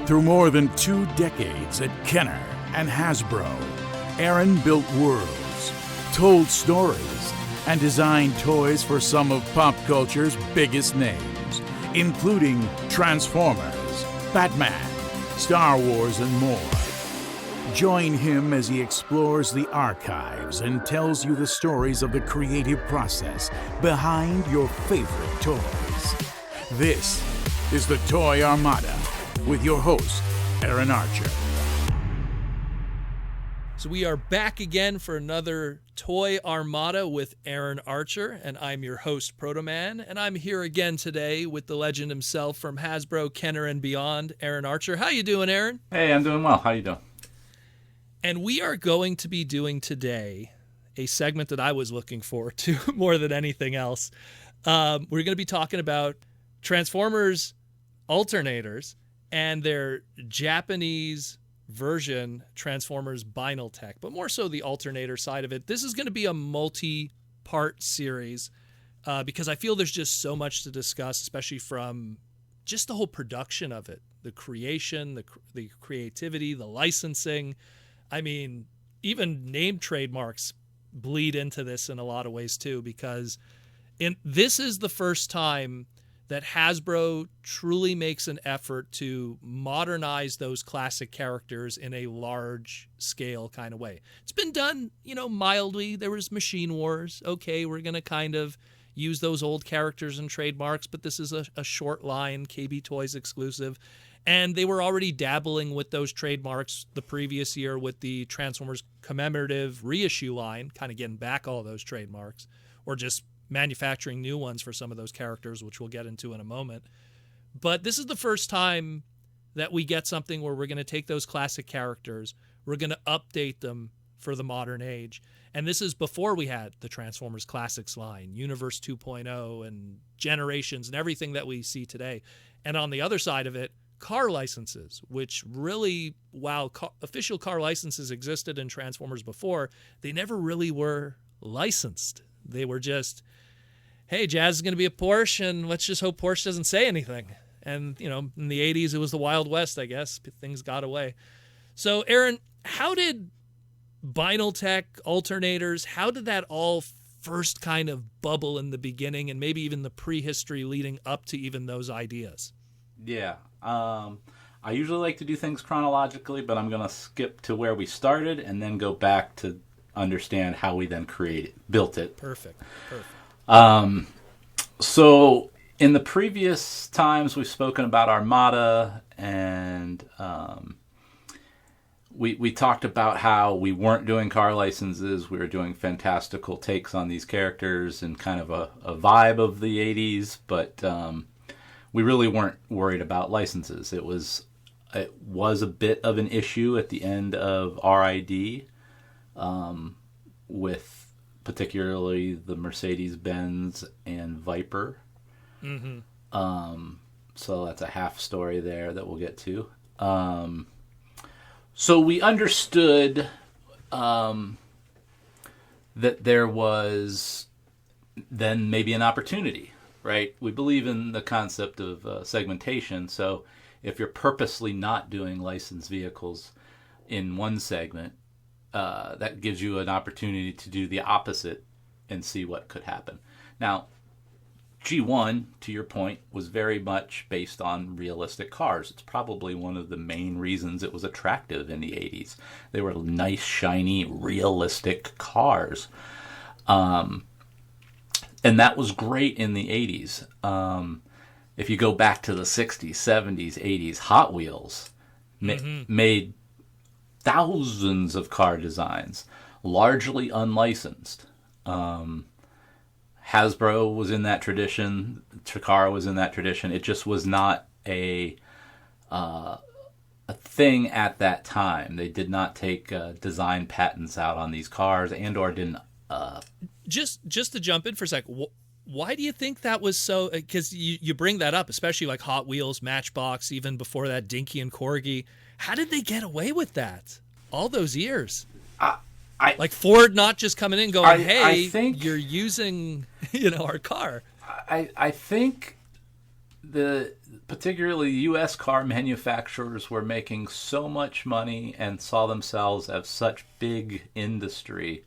Through more than 2 decades at Kenner and Hasbro, Aaron built worlds, told stories, and designed toys for some of pop culture's biggest names, including Transformers, Batman, Star Wars, and more. Join him as he explores the archives and tells you the stories of the creative process behind your favorite toys. This is the Toy Armada with your host, Aaron Archer. So we are back again for another Toy Armada with Aaron Archer, and I'm your host, Protoman, and I'm here again today with the legend himself from Hasbro, Kenner, and beyond, Aaron Archer. How you doing, Aaron? Hey, I'm doing well. How you doing? And we are going to be doing today a segment that I was looking forward to more than anything else. We're going to be talking about Transformers Alternators and their Japanese version, Transformers Binaltech, but more so the alternator side of it. This is going to be a multi-part series because I feel there's just so much to discuss, especially from just the whole production of it, the creation, the creativity, the licensing. I mean, even name trademarks bleed into this in a lot of ways too, because this is the first time that Hasbro truly makes an effort to modernize those classic characters in a large scale kind of way. It's been done, mildly. There was Machine Wars. Okay, we're going to kind of use those old characters and trademarks, but this is a short line, KB Toys exclusive. And they were already dabbling with those trademarks the previous year with the Transformers commemorative reissue line, kind of getting back all those trademarks, or just manufacturing new ones for some of those characters, which we'll get into in a moment. But this is the first time that we get something where we're going to take those classic characters, we're going to update them for the modern age. And this is before we had the Transformers Classics line, Universe 2.0, and Generations, and everything that we see today. And on the other side of it, car licenses, which really, while official car licenses existed in Transformers before, they never really were licensed. They were just, hey, Jazz is going to be a Porsche, and let's just hope Porsche doesn't say anything. And, in the 80s, it was the Wild West, I guess. Things got away. So, Aaron, how did Binaltech, Alternators, how did that all first kind of bubble in the beginning, and maybe even the prehistory leading up to even those ideas? Yeah. I usually like to do things chronologically, but I'm going to skip to where we started and then go back to understand how we then built it. Perfect. So in the previous times we've spoken about Armada, and we talked about how we weren't doing car licenses. We were doing fantastical takes on these characters and kind of a vibe of the 80s, but we really weren't worried about licenses. It was a bit of an issue at the end of RID, with particularly the Mercedes-Benz and Viper. Mm-hmm. So that's a half story there that we'll get to. So we understood that there was then maybe an opportunity, right? We believe in the concept of segmentation. So if you're purposely not doing licensed vehicles in one segment, that gives you an opportunity to do the opposite and see what could happen. Now, G1, to your point, was very much based on realistic cars. It's probably one of the main reasons it was attractive in the 80s. They were nice, shiny, realistic cars. And that was great in the 80s. If you go back to the 60s, 70s, 80s, Hot Wheels made thousands of car designs, largely unlicensed. Hasbro was in that tradition. Takara was in that tradition. It just was not a thing at that time. They did not take design patents out on these cars, and or didn't. Just to jump in for a sec, why do you think that was so? Because you bring that up, especially like Hot Wheels, Matchbox, even before that, Dinky and Corgi. How did they get away with that all those years? Like Ford not just coming in going, I think you're using, our car. I think the particularly U.S. car manufacturers were making so much money and saw themselves as such big industry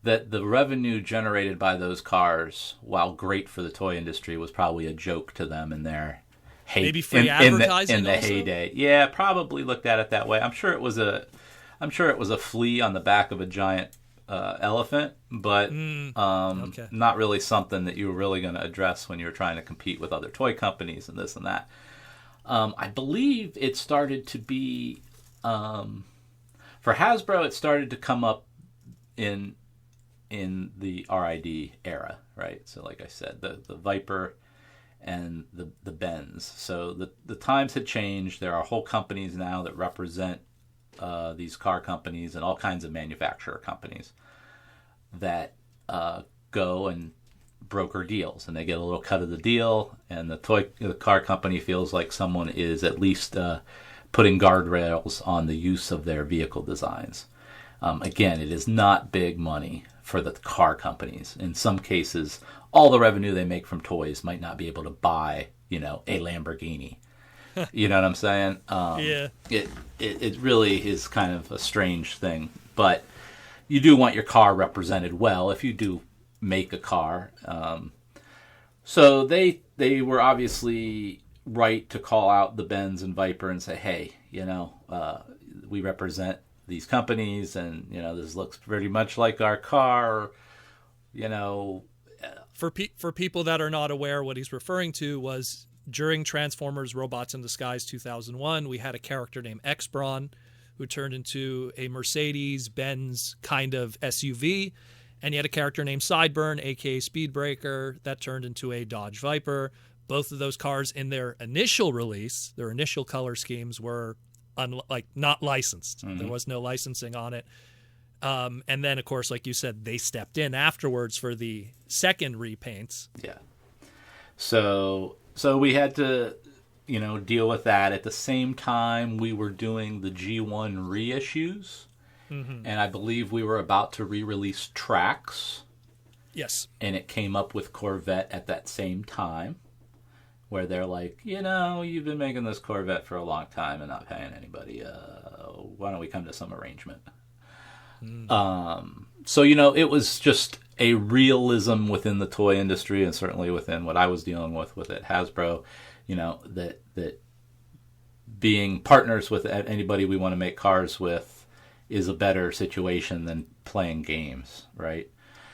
that the revenue generated by those cars, while great for the toy industry, was probably a joke to them in their maybe free advertising in the also? heyday. Yeah, probably looked at it that way. I'm sure it was a flea on the back of a giant elephant, but okay. not really something that you were really going to address when you were trying to compete with other toy companies and this and that. I believe it started to be for Hasbro. It started to come up in the RID era, right? So, like I said, the Viper and the Benz. So the times had changed. There are whole companies now that represent these car companies and all kinds of manufacturer companies that go and broker deals, and they get a little cut of the deal, and the car company feels like someone is at least putting guardrails on the use of their vehicle designs. Again, it is not big money for the car companies. In some cases, all the revenue they make from toys might not be able to buy, a Lamborghini. You know what I'm saying? Yeah. It really is kind of a strange thing, but you do want your car represented well if you do make a car. So they were obviously right to call out the Benz and Viper and say, hey, we represent these companies, and this looks pretty much like our car. For people that are not aware, what he's referring to was during Transformers Robots in Disguise 2001, we had a character named X-Brawn who turned into a Mercedes-Benz kind of SUV, and you had a character named Sideburn, aka Speedbreaker, that turned into a Dodge Viper. Both of those cars in their initial release, their initial color schemes were not licensed. Mm-hmm. There was no licensing on it. And then, of course, like you said, they stepped in afterwards for the second repaints. Yeah. So we had to, deal with that. At the same time, we were doing the G1 reissues. Mm-hmm. And I believe we were about to re-release Tracks. Yes. And it came up with Corvette at that same time, where they're like, you've been making this Corvette for a long time and not paying anybody. Why don't we come to some arrangement? So, it was just a realism within the toy industry, and certainly within what I was dealing with at Hasbro, that being partners with anybody we want to make cars with is a better situation than playing games, right?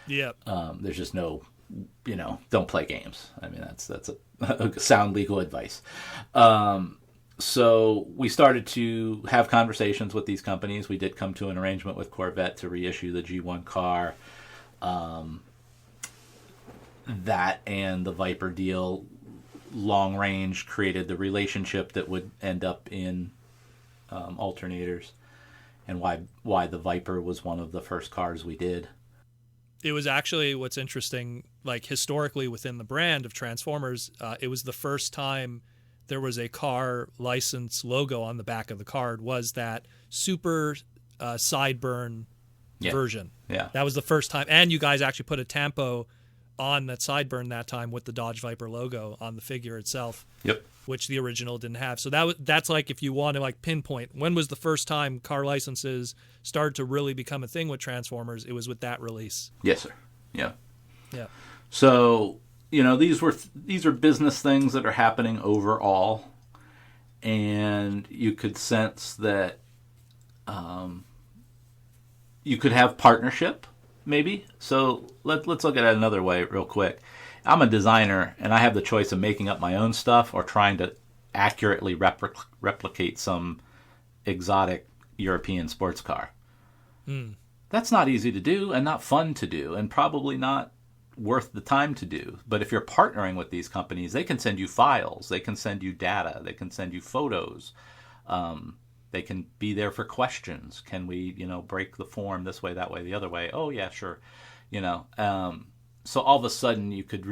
Yeah. There's just no, don't play games. I mean, that's a sound legal advice. So we started to have conversations with these companies. We did come to an arrangement with Corvette to reissue the G1 car. That and the Viper deal, long range, created the relationship that would end up in Alternators, and why the Viper was one of the first cars we did. It was actually, what's interesting, like historically within the brand of Transformers, it was the first time there was a car license logo on the back of the card, was that super Sideburn version. Yeah. That was the first time. And you guys actually put a tampo on that Sideburn that time with the Dodge Viper logo on the figure itself. Yep. Which the original didn't have. So that's like, if you want to pinpoint, when was the first time car licenses started to really become a thing with Transformers? It was with that release. Yes, sir. Yeah. Yeah. So, these are business things that are happening overall, and you could sense that you could have partnership, maybe. So let's look at it another way real quick. I'm a designer, and I have the choice of making up my own stuff or trying to accurately replicate some exotic European sports car. That's not easy to do, and not fun to do, and probably not worth the time to do. But if you're partnering with these companies, they can send you files, they can send you data, they can send you photos, they can be there for questions. Can we, break the form this way, that way, the other way? Oh yeah, sure. So all of a sudden you could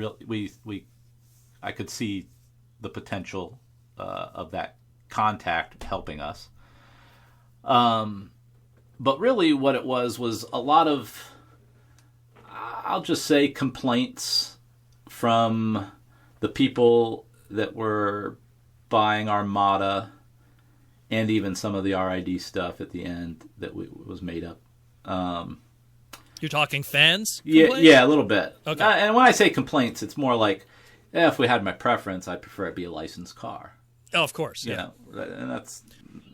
I could see the potential of that contact helping us. But really what it was a lot of, I'll just say, complaints from the people that were buying Armada and even some of the RID stuff at the end that was made up. You're talking fans? Yeah, a little bit. Okay. And when I say complaints, it's more like, if we had my preference, I'd prefer it be a licensed car. Oh, of course. You Yeah. know, and that's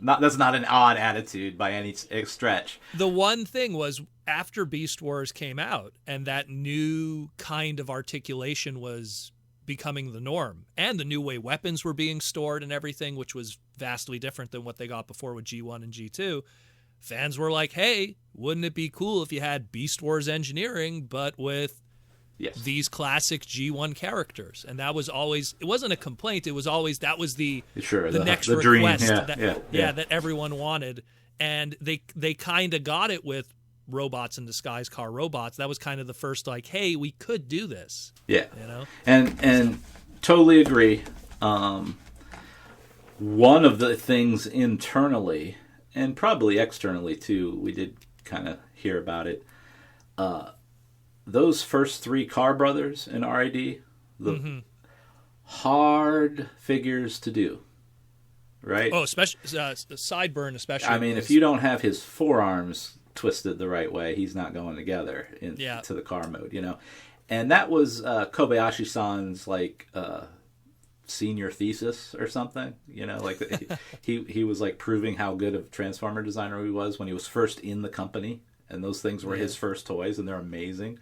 not an odd attitude by any stretch. The one thing was after Beast Wars came out and that new kind of articulation was becoming the norm, and the new way weapons were being stored and everything, which was vastly different than what they got before with G1 and G2, fans were like, hey, wouldn't it be cool if you had Beast Wars engineering but with these classic G1 characters? And that was always, it wasn't a complaint, it was always, that was the next request that everyone wanted. And they kind of got it with robots in disguise, car robots. That was kind of the first, like, hey, we could do this. Yeah. You know? And totally agree. One of the things internally, and probably externally too, we did kind of hear about it. Those first 3 Car Brothers in RID, hard figures to do, right? Oh, especially Sideburn, especially. I mean, if you don't have his forearms twisted the right way, he's not going together to the car mode, you know. And that was Kobayashi-san's like senior thesis or something, you know, like he was like proving how good of Transformer designer he was when he was first in the company, and those things were his first toys, and they're amazing.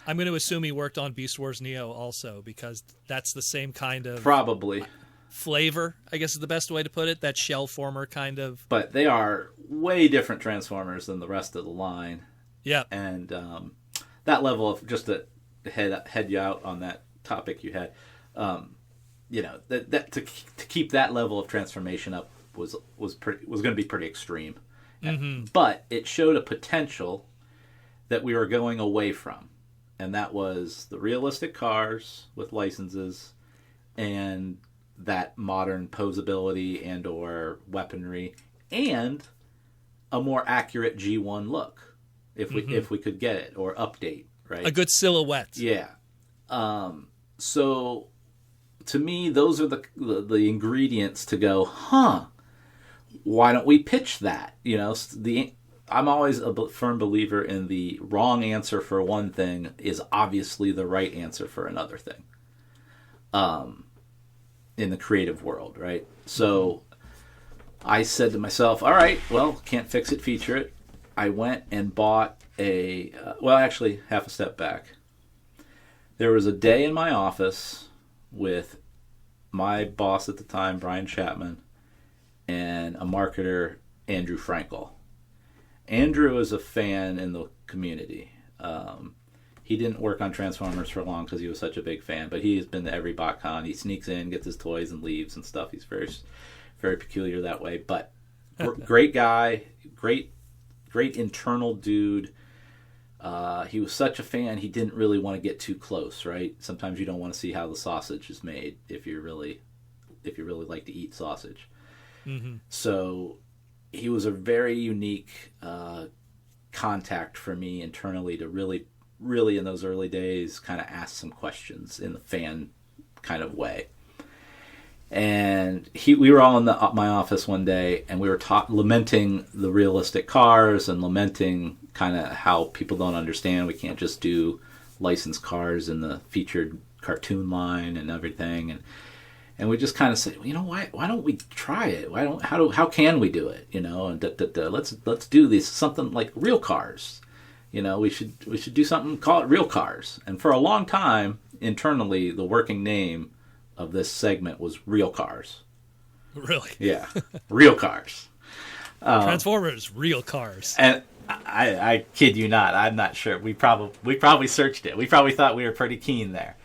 I'm going to assume he worked on Beast Wars Neo also, because that's the same kind of probably flavor, I guess is the best way to put it, that shell former kind of. But they are way different Transformers than the rest of the line. Yeah. And that level of, just to head you out on that topic you had, you know, that to keep that level of transformation up was going to be pretty extreme. But it showed a potential that we were going away from, and that was the realistic cars with licenses and that modern posability and or weaponry and a more accurate G1 look if we could get it, or update, right? A good silhouette. Yeah. So to me, those are the ingredients to go, why don't we pitch that? You know, I'm always a firm believer in the wrong answer for one thing is obviously the right answer for another thing. In the creative world, right? So I said to myself, all right, well, can't fix it, feature it. I went and bought actually, half a step back. There was a day in my office with my boss at the time, Brian Chapman, and a marketer, Andrew Frankel. Andrew is a fan in the community. He didn't work on Transformers for long because he was such a big fan, but he has been to every BotCon. He sneaks in, gets his toys, and leaves and stuff. He's very, very peculiar that way. But great guy, great internal dude. He was such a fan, he didn't really want to get too close, right? Sometimes you don't want to see how the sausage is made if you really like to eat sausage. So he was a very unique contact for me internally to really in those early days kind of ask some questions in the fan kind of way. And we were all in my office one day, and we were lamenting the realistic cars and lamenting kind of how people don't understand we can't just do licensed cars in the featured cartoon line and everything. And we just kind of said, you know, why don't we try it? How can we do it? You know, and let's do this, something like real cars. You know, we should do something, call it Real Cars. And for a long time, internally, the working name of this segment was Real Cars. Really? Yeah, Real Cars. Transformers, Real Cars. And I kid you not, I'm not sure. We probably searched it. We probably thought we were pretty keen there.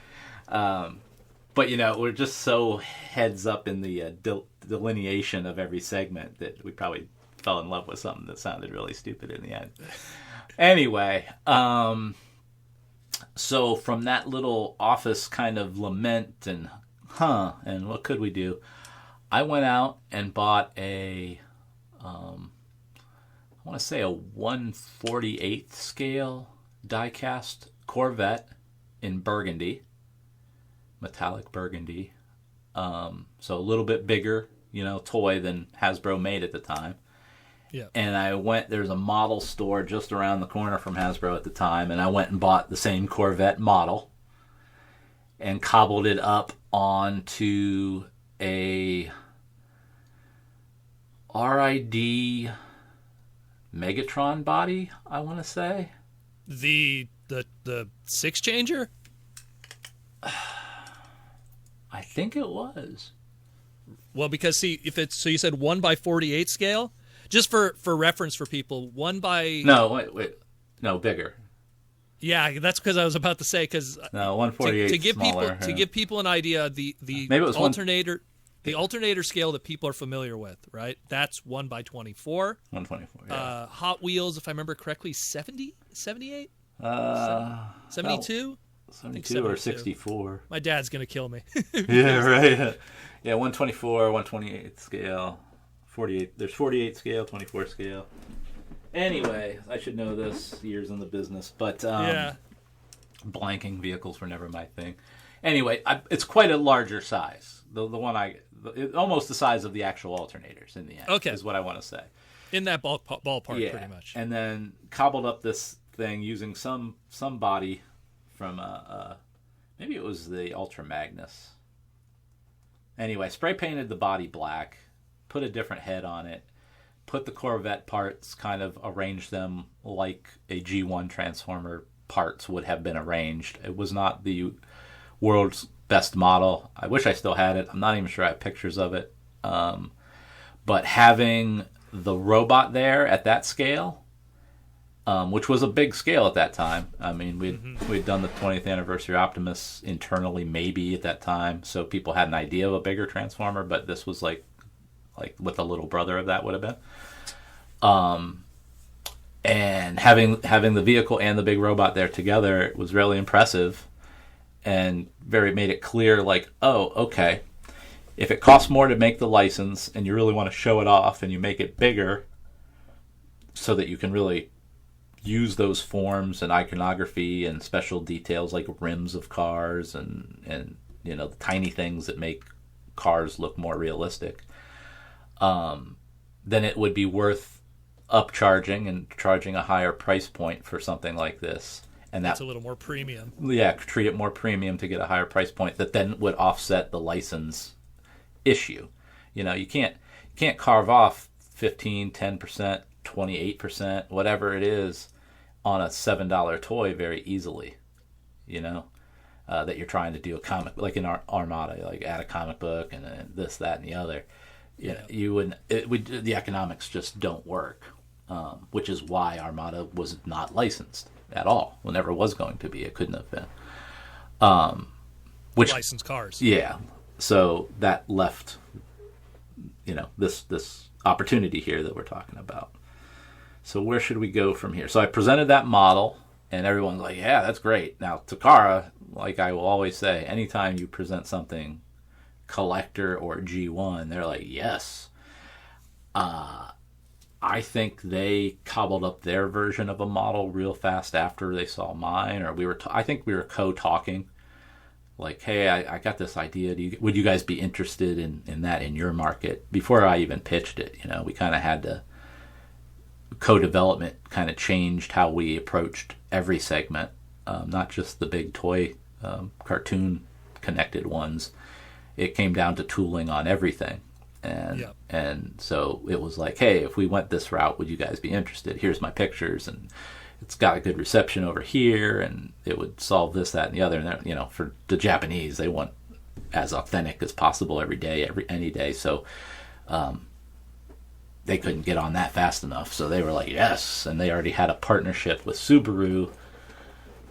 But, you know, we're just so heads up in the delineation of every segment that we probably fell in love with something that sounded really stupid in the end. Anyway, so from that little office kind of lament and what could we do, I went out and bought I want to say a 1/48 scale die-cast Corvette in burgundy, metallic burgundy, So a little bit bigger, toy than Hasbro made at the time. Yeah. And there's a model store just around the corner from Hasbro at the time, and I went and bought the same Corvette model and cobbled it up onto a RID Megatron body, I want to say. The six changer? I think it was. Well, because see, if it's so, you said 1/48 scale. Just for reference for people, No, wait, no, bigger. Yeah, that's because I was about to say no 148 to give smaller, people to give people an idea the maybe it was the alternator scale that people are familiar with, right? That's 1/24. 124. Yeah. Hot Wheels, if I remember correctly, 70, 78, 72. 72 or 64. My dad's gonna kill me. Yeah, right. Yeah, 124, 128 scale. 48. There's 48 scale, 24 scale. Anyway, I should know this. Years in the business, but blanking vehicles were never my thing. Anyway, it's quite a larger size. The one almost the size of the actual alternators in the end. Okay, is what I want to say. In that ballpark, yeah. Pretty much. And then cobbled up this thing using some body from maybe it was the Ultra Magnus. Anyway, spray painted the body black. Put a different head on it, put the Corvette parts, kind of arranged them like a G1 Transformer parts would have been arranged. It was not the world's best model. I wish I still had it. I'm not even sure I have pictures of it. But having the robot there at that scale, which was a big scale at that time. I mean, we'd done the 20th anniversary Optimus internally maybe at that time, so people had an idea of a bigger Transformer, but this was like what the little brother of that would have been. And having the vehicle and the big robot there together was really impressive, and made it clear, like, oh, okay, if it costs more to make the license and you really want to show it off and you make it bigger so that you can really use those forms and iconography and special details like rims of cars and the tiny things that make cars look more realistic, then it would be worth upcharging and charging a higher price point for something like this. And that's a little more premium. Yeah, treat it more premium to get a higher price point that then would offset the license issue. You can't carve off 15, 10%, 28%, whatever it is, on a $7 toy very easily. That you're trying to do a comic, like in Armada, like add a comic book and this, that, and the other. Yeah. You wouldn't. The economics just don't work, which is why Armada was not licensed at all. Well, never was going to be. It couldn't have been. Which licensed cars. Yeah. So that left, this opportunity here that we're talking about. So where should we go from here? So I presented that model, and everyone's like, "Yeah, that's great." Now, Takara, like I will always say, anytime you present something collector or G1, they're like, yes. I think they cobbled up their version of a model real fast after they saw mine, or I think we were co-talking, like, hey, I got this idea. Would you guys be interested in that in your market? Before I even pitched it, we kind of had to, co-development kind of changed how we approached every segment, not just the big toy cartoon connected ones. It came down to tooling on everything. And so it was like, hey, if we went this route, would you guys be interested? Here's my pictures, and it's got a good reception over here, and it would solve this, that, and the other. And for the Japanese, they want as authentic as possible every day, any day. So they couldn't get on that fast enough. So they were like, yes. And they already had a partnership with Subaru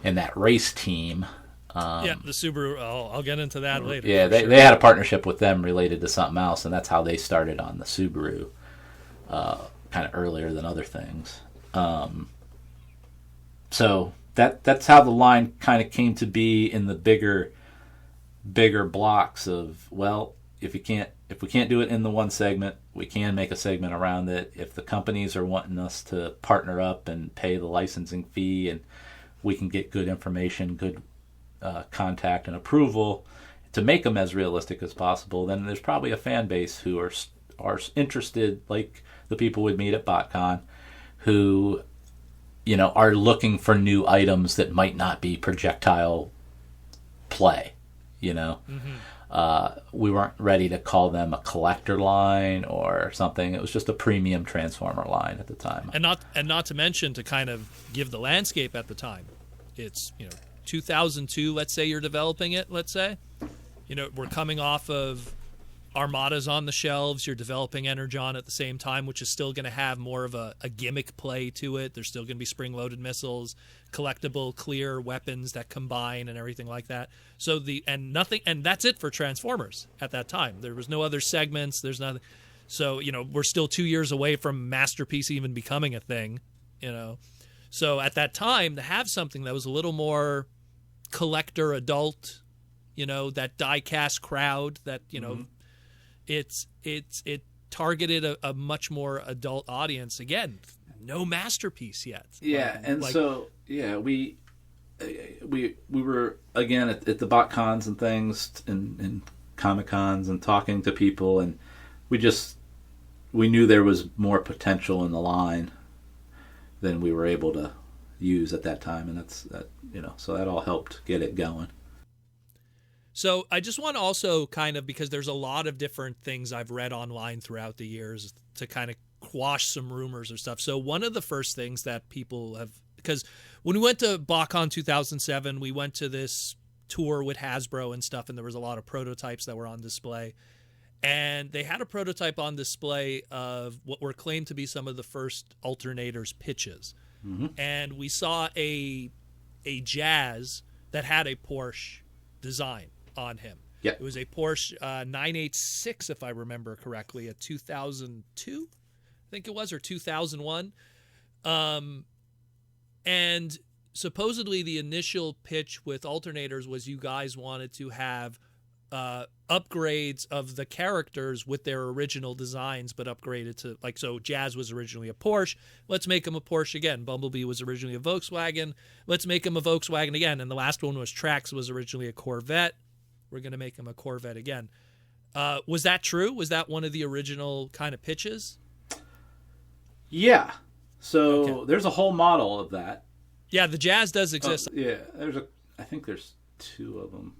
and that race team. The Subaru, I'll get into that later. Yeah, they had a partnership with them related to something else, and that's how they started on the Subaru, kind of earlier than other things. So that's how the line kind of came to be in the bigger blocks of, well, if we can't do it in the one segment, we can make a segment around it. If the companies are wanting us to partner up and pay the licensing fee, and we can get good information, good contact and approval to make them as realistic as possible, then there's probably a fan base who are interested, like the people we'd meet at BotCon, who, you know, are looking for new items that might not be projectile play, you know. We weren't ready to call them a collector line or something. It was just a premium Transformer line at the time. And not to mention, to kind of give the landscape at the time, it's, you know, 2002, let's say you're developing it, let's say. You know, we're coming off of Armada's on the shelves. You're developing Energon at the same time, which is still going to have more of a gimmick play to it. There's still going to be spring-loaded missiles, collectible, clear weapons that combine and everything like that. So and that's it for Transformers at that time. There was no other segments. There's nothing. So, you know, we're still 2 years away from Masterpiece even becoming a thing, you know. So at that time, to have something that was a little more collector adult, you know, that die-cast crowd that, you know, it targeted a much more adult audience. Again, no Masterpiece yet. Yeah, we were again at the BotCons and things and Comic Cons and talking to people, and we knew there was more potential in the line than we were able to use at that time, and so that all helped get it going. So I just want to also kind of, because there's a lot of different things I've read online throughout the years to kind of quash some rumors or stuff. So one of the first things that people have, because when we went to BotCon 2007, we went to this tour with Hasbro and stuff, and there was a lot of prototypes that were on display. And they had a prototype on display of what were claimed to be some of the first Alternators pitches. And we saw a Jazz that had a Porsche design on him. Yeah. It was a Porsche 986, if I remember correctly, a 2002, I think it was, or 2001. And supposedly the initial pitch with Alternators was you guys wanted to have upgrades of the characters with their original designs, but upgraded to, like, so Jazz was originally a Porsche. Let's make him a Porsche again. Bumblebee was originally a Volkswagen. Let's make him a Volkswagen again. And the last one was Tracks, was originally a Corvette. We're going to make him a Corvette again. Was that true? Was that one of the original kind of pitches? Yeah. So There's a whole model of that. Yeah, the Jazz does exist. Yeah, I think there's two of them.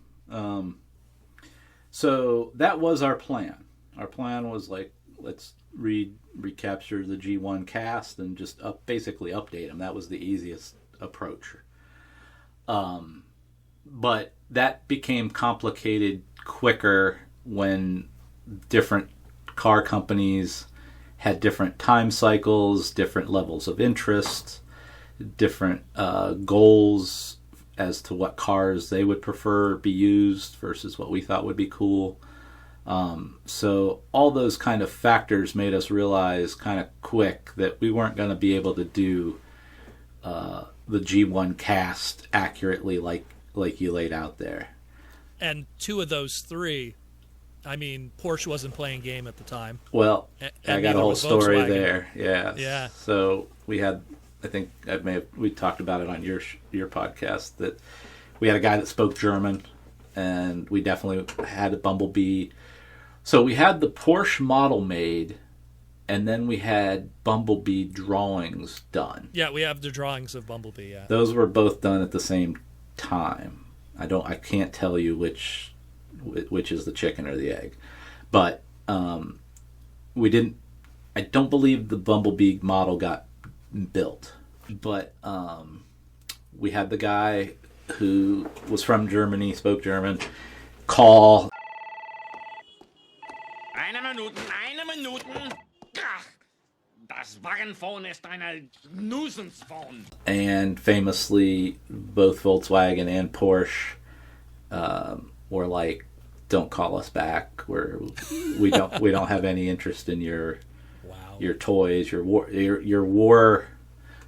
So that was our plan. Our plan was like, let's recapture the G1 cast and just basically update them. That was the easiest approach. But that became complicated quicker when different car companies had different time cycles, different levels of interest, different goals as to what cars they would prefer be used versus what we thought would be cool. So all those kind of factors made us realize kind of quick that we weren't going to be able to do the G1 cast accurately like you laid out there. And two of those three, I mean, Porsche wasn't playing game at the time. Well, I got a whole story there. Yeah. So we had, I think we talked about it on your podcast, that we had a guy that spoke German, and we definitely had a Bumblebee. So we had the Porsche model made, and then we had Bumblebee drawings done. Yeah, we have the drawings of Bumblebee. Yeah, those were both done at the same time. I can't tell you which is the chicken or the egg, but we didn't. I don't believe the Bumblebee model got built, but we had the guy who was from Germany, spoke German, call. Eine Minuten. Das Wagenphone ist eine Nuisance-phone. And famously, both Volkswagen and Porsche were like, "Don't call us back. We don't have any interest in your toys, your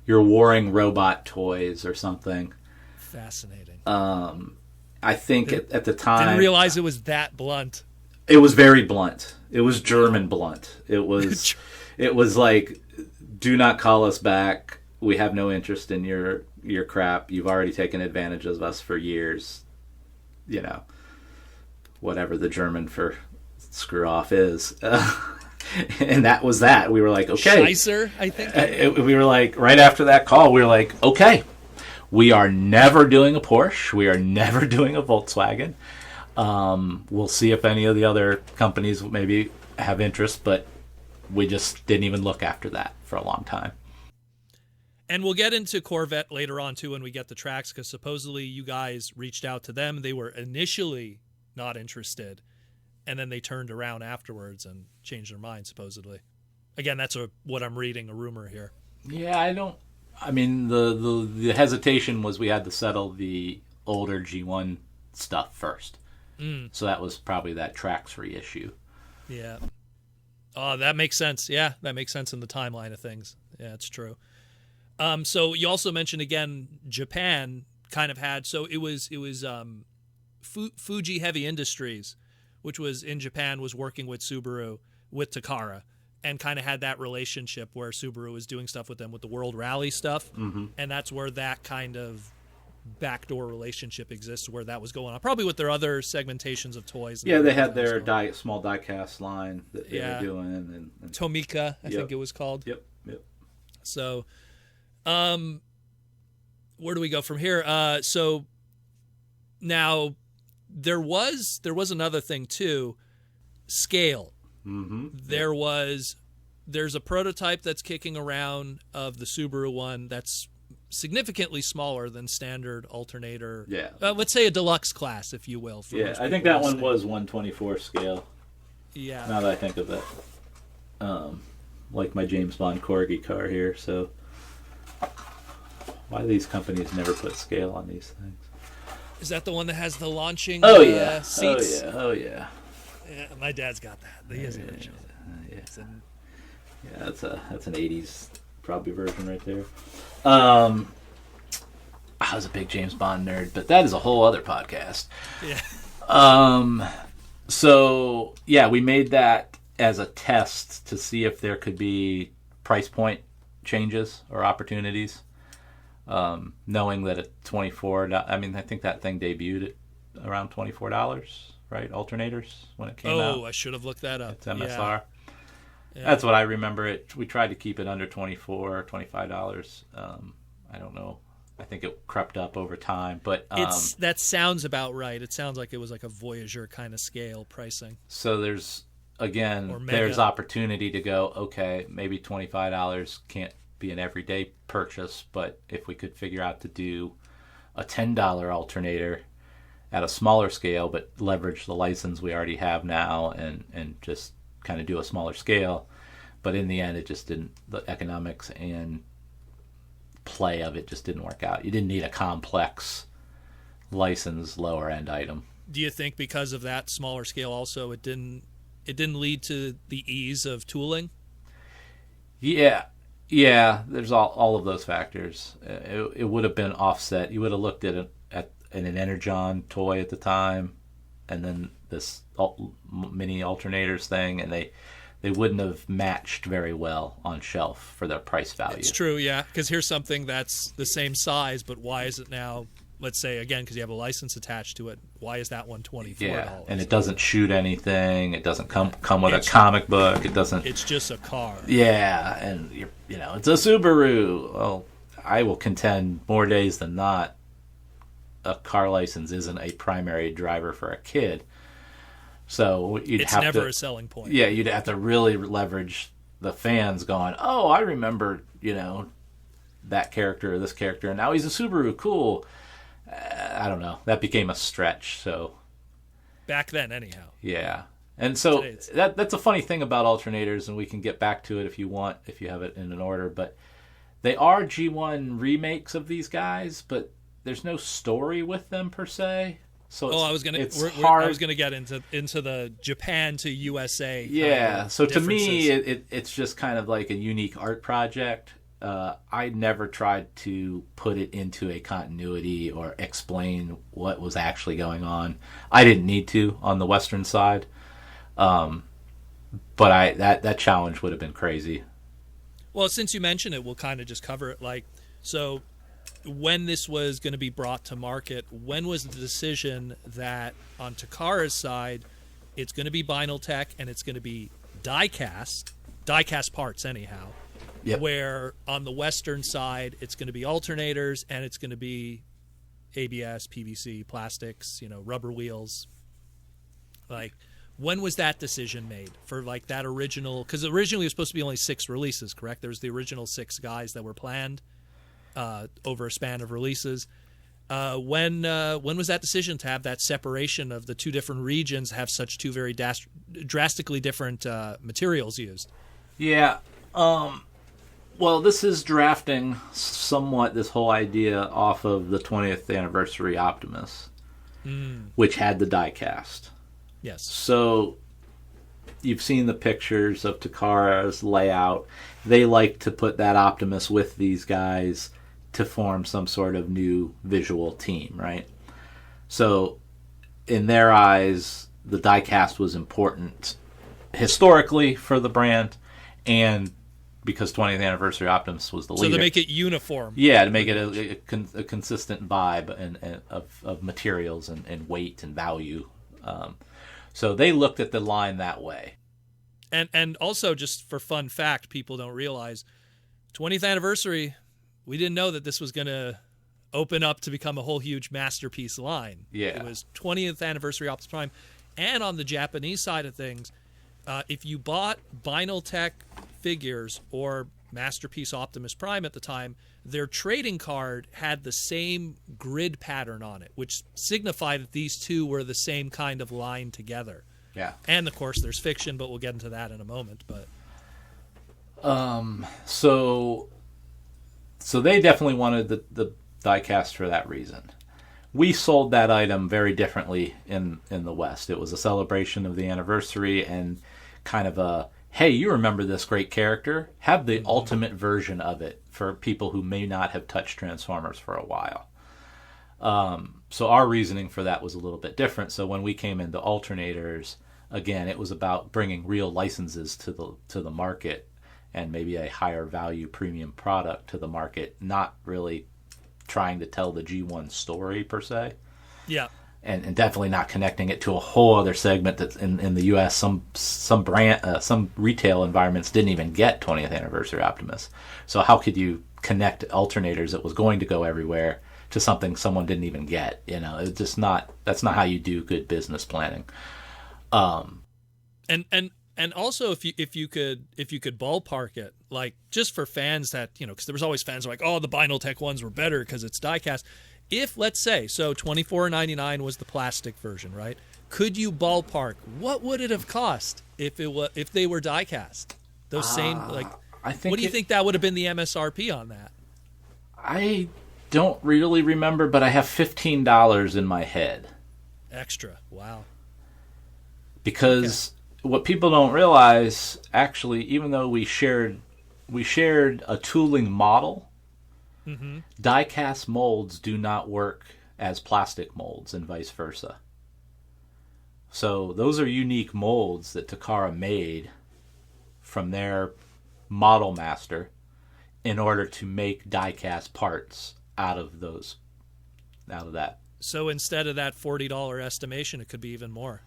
warring robot toys or something." Fascinating. I think at the time, didn't realize it was that blunt. It was very blunt. It was German blunt. It was like, "Do not call us back. We have no interest in your crap. You've already taken advantage of us for years." You know, whatever the German for screw off is. And that was that. We were like, okay. Scheisser, I think. We were like, right after that call, we were like, okay, we are never doing a Porsche. We are never doing a Volkswagen. We'll see if any of the other companies maybe have interest, but we just didn't even look after that for a long time. And we'll get into Corvette later on, too, when we get the tracks, because supposedly you guys reached out to them. They were initially not interested, and then they turned around afterwards and changed their mind, supposedly. Again, that's what I'm reading, a rumor here. Yeah, I mean, the hesitation was we had to settle the older G1 stuff first. So that was probably that Tracks reissue. Yeah. Oh, that makes sense. Yeah, that makes sense in the timeline of things. Yeah, it's true. So you also mentioned, again, Japan kind of had, so it was Fuji Heavy Industries, which was in Japan, was working with Subaru, with Takara, and kind of had that relationship where Subaru was doing stuff with them with the World Rally stuff. Mm-hmm. And that's where that kind of backdoor relationship exists, where that was going on. Probably with their other segmentations of toys. Yeah, they had their small die-cast line that they were doing. And Tomica, I think it was called. Yep. So, where do we go from here? So now there was another thing too, scale. Mm-hmm. There's a prototype that's kicking around of the Subaru one that's significantly smaller than standard alternator. Yeah. Let's say a deluxe class, if you will. Yeah, I think that one was 1/24 scale. Yeah. Now that I think of it. Like my James Bond Corgi car here, so why do these companies never put scale on these things? Is that the one that has the launching seats? Oh yeah. Yeah, my dad's got that. He has the original. Yeah, that's an 80s probably version right there. I was a big James Bond nerd, but that is a whole other podcast. Yeah. So yeah, we made that as a test to see if there could be price point changes or opportunities. Knowing that at $24, I mean, I think that thing debuted at around $24, right? Alternators when it came out. Oh, I should have looked that up. It's MSR. Yeah. That's what I remember. We tried to keep it under $24 or $25. I don't know. I think it crept up over time, but that sounds about right. It sounds like it was like a Voyager kind of scale pricing. So there's opportunity to go, okay, maybe $25 can't be an everyday purchase, but if we could figure out to do a $10 alternator at a smaller scale, but leverage the license we already have now and just kind of do a smaller scale. But in the end, it just didn't, the economics and play of it just didn't work out. You didn't need a complex license lower end item. Do you think because of that smaller scale also it didn't lead to the ease of tooling? Yeah, there's all of those factors. It would have been offset. You would have looked at an Energon toy at the time, and then this mini alternators thing, and they wouldn't have matched very well on shelf for their price value. It's true, yeah, because here's something that's the same size, but why is it now, let's say, again, because you have a license attached to it, why is that one $24? Yeah, and it doesn't shoot anything. It doesn't come with a comic book. It doesn't. It's just a car. Yeah, and it's a Subaru. Well, I will contend more days than not, a car license isn't a primary driver for a kid. So it's never a selling point. Yeah, you'd have to really leverage the fans going, oh, I remember, that character or this character, and now he's a Subaru. Cool. I don't know. That became a stretch. So back then, anyhow. Yeah, and so that's a funny thing about alternators, and we can get back to it if you want, if you have it in an order. But they are G1 remakes of these guys, but there's no story with them per se. So I was gonna get into the Japan to USA. Yeah. So to me, it's just kind of like a unique art project. I never tried to put it into a continuity or explain what was actually going on. I didn't need to on the Western side, but that challenge would have been crazy. Well, since you mentioned it, we'll kind of just cover it. So when this was going to be brought to market, when was the decision that on Takara's side, it's going to be Binaltech and it's going to be die-cast parts anyhow, Yep. where on the Western side, it's going to be alternators and it's going to be ABS, PVC, plastics, rubber wheels. Like, when was that decision made for like that original? Because originally it was supposed to be only 6 releases, correct? There was the original 6 guys that were planned over a span of releases. When was that decision to have that separation of the 2 different regions, have such 2 very drastically different materials used? Yeah. Well, this is drafting somewhat this whole idea off of the 20th anniversary Optimus, which had the die-cast. Yes. So you've seen the pictures of Takara's layout. They like to put that Optimus with these guys to form some sort of new visual team, right? So in their eyes, the die-cast was important historically for the brand, and because 20th anniversary Optimus was the leader. So to make it uniform. Yeah, to make it a consistent vibe of materials and weight and value. So they looked at the line that way. And also, just for fun fact, people don't realize, 20th anniversary, we didn't know that this was going to open up to become a whole huge masterpiece line. Yeah. It was 20th anniversary Optimus Prime. And on the Japanese side of things, if you bought Binaltech figures or Masterpiece Optimus Prime at the time, their trading card had the same grid pattern on it, which signified that these 2 were the same kind of line together. Yeah. And of course there's fiction, but we'll get into that in a moment. But so they definitely wanted the die-cast for that reason. We sold that item very differently in the West. It was a celebration of the anniversary and kind of a, hey, you remember this great character? Have the ultimate version of it for people who may not have touched Transformers for a while. So our reasoning for that was a little bit different. So when we came into Alternators, again, it was about bringing real licenses to the market and maybe a higher value premium product to the market, not really trying to tell the G1 story per se. yeah. And definitely not connecting it to a whole other segment that's in the U.S. Some brand, some retail environments didn't even get 20th anniversary Optimus. So how could you connect Alternators that was going to go everywhere to something someone didn't even get? It's just not. That's not how you do good business planning. And also if you could ballpark it, like just for fans that because there was always fans who were like, oh, the Binaltech ones were better because it's diecast. If, let's say, so $24.99 was the plastic version, right? Could you ballpark what would it have cost if they were die-cast? Those same I think. What do you think that would have been the MSRP on that? I don't really remember, but I have $15 in my head. Extra. Wow. Because what people don't realize, actually, even though we shared a tooling model, die-cast molds do not work as plastic molds and vice versa. So those are unique molds that Takara made from their model master in order to make die-cast parts out of that. So instead of that $40 estimation, it could be even more,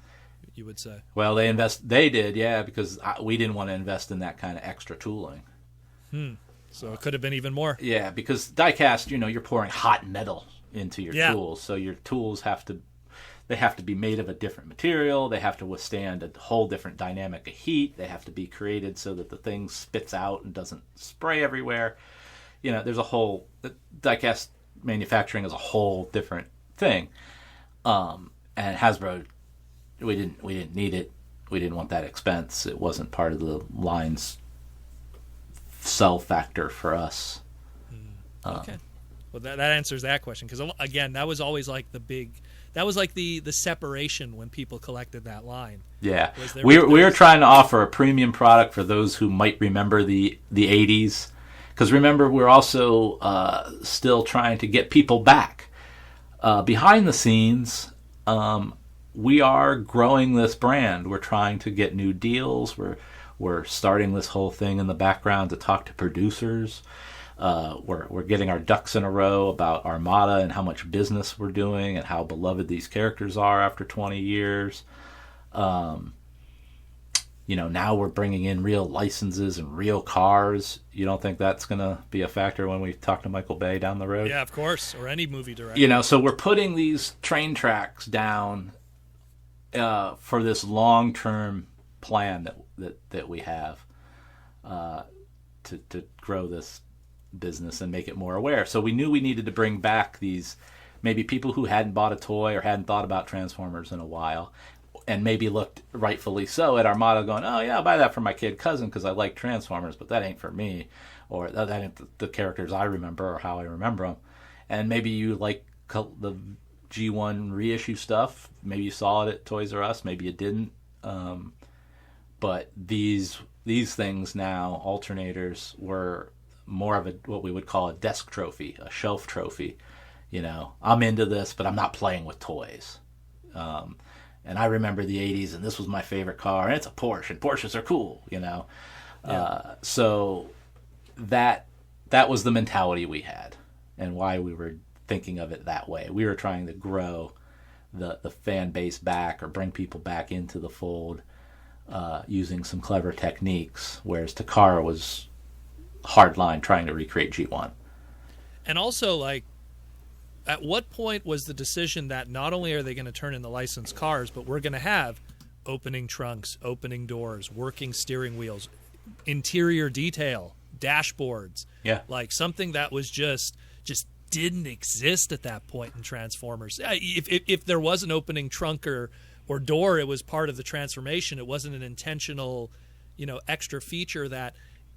you would say. Well, they did, yeah, because we didn't want to invest in that kind of extra tooling. So it could have been even more. Yeah, because die-cast, you're pouring hot metal into your tools, so your tools have to be made of a different material. They have to withstand a whole different dynamic of heat. They have to be created so that the thing spits out and doesn't spray everywhere. There's a whole die-cast manufacturing is a whole different thing. And Hasbro, we didn't need it. We didn't want that expense. It wasn't part of the line's sell factor for us. Okay. Well, that answers that question, because again, that was always like the separation when people collected that line. Yeah, we were trying to offer a premium product for those who might remember the 80s, because remember, we're also still trying to get people back behind the scenes. We are growing this brand. We're trying to get new deals. We're starting this whole thing in the background to talk to producers. We're getting our ducks in a row about Armada and how much business we're doing and how beloved these characters are after 20 years. Now we're bringing in real licenses and real cars. You don't think that's going to be a factor when we talk to Michael Bay down the road? Yeah, of course, or any movie director. So we're putting these train tracks down for this long-term plan that we have to grow this business and make it more aware. So we knew we needed to bring back these maybe people who hadn't bought a toy or hadn't thought about Transformers in a while, and maybe looked rightfully so at Armada going, oh yeah, I'll buy that for my kid cousin because I like Transformers, but that ain't for me, or that ain't the characters I remember or how I remember them. And maybe you like the G1 reissue stuff. Maybe you saw it at Toys R Us, maybe you didn't. But these things now, Alternators, were more of what we would call a desk trophy, a shelf trophy. I'm into this, but I'm not playing with toys. And I remember the 80s, and this was my favorite car, and it's a Porsche, and Porsches are cool, Yeah. So that was the mentality we had, and why we were thinking of it that way. We were trying to grow the fan base back, or bring people back into the fold, using some clever techniques, whereas Takara was hardline trying to recreate G1. And also, at what point was the decision that not only are they going to turn in the licensed cars, but we're going to have opening trunks, opening doors, working steering wheels, interior detail, dashboards? Yeah. Something that was just didn't exist at that point in Transformers. If there was an opening trunk or door, it was part of the transformation. It wasn't an intentional, extra feature that,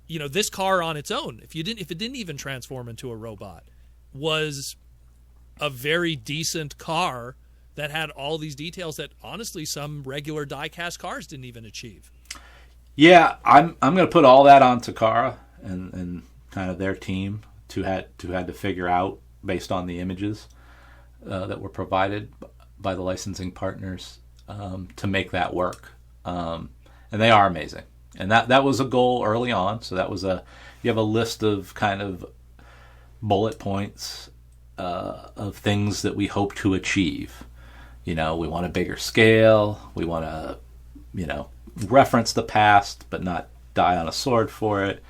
this car on its own, if it didn't even transform into a robot, was a very decent car that had all these details that honestly some regular die-cast cars didn't even achieve. Yeah, I'm going to put all that on Takara and kind of their team to had to figure out, based on the images that were provided by the licensing partners, to make that work. And they are amazing. And that was a goal early on. So that was you have a list of kind of bullet points of things that we hope to achieve. We want a bigger scale. We want to, reference the past, but not die on a sword for it.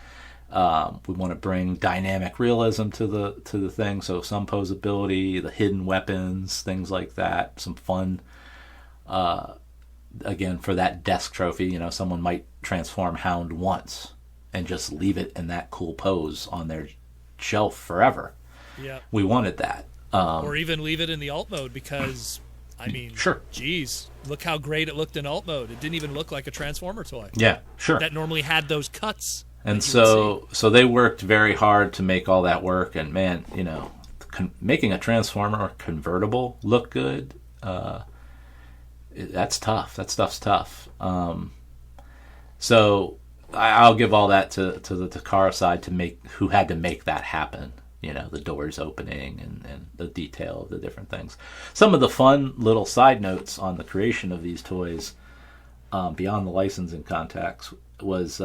We want to bring dynamic realism to the thing. So some posability, the hidden weapons, things like that. Some fun. Again, for that desk trophy, someone might transform Hound once and just leave it in that cool pose on their shelf forever. Yeah, we wanted that. Or even leave it in the alt mode because, sure. Geez, look how great it looked in alt mode. It didn't even look like a Transformer toy. Yeah, sure. That normally had those cuts. And so they worked very hard to make all that work. And man, making a Transformer convertible look good, that's tough. That stuff's tough. So I'll give all that to the Takara side who had to make that happen. The doors opening and the detail of the different things. Some of the fun little side notes on the creation of these toys, beyond the licensing contacts, was,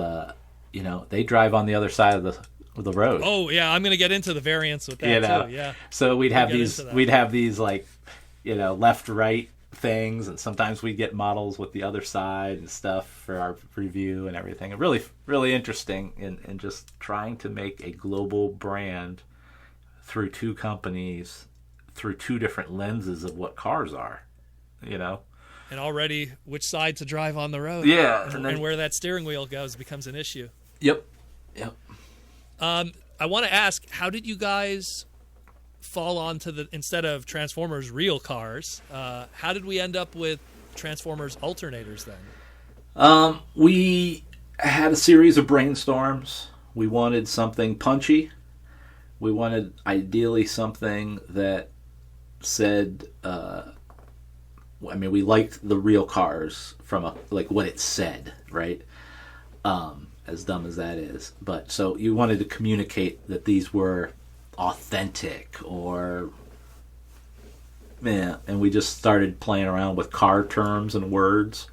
they drive on the other side of the road. Oh yeah, I'm going to get into the variants with that too. Yeah. So we'd have these left, right things, and sometimes we'd get models with the other side and stuff for our review and everything. And really, really interesting in just trying to make a global brand through two companies, through two different lenses of what cars are, And already which side to drive on the road. Yeah. And where that steering wheel goes becomes an issue. Yep. I want to ask, how did you guys fall onto instead of Transformers real cars, how did we end up with Transformers Alternators then? We had a series of brainstorms. We wanted something punchy. We wanted ideally something that said, we liked the real cars from what it said, right? As dumb as that is. But so you wanted to communicate that these were authentic and we just started playing around with car terms and words.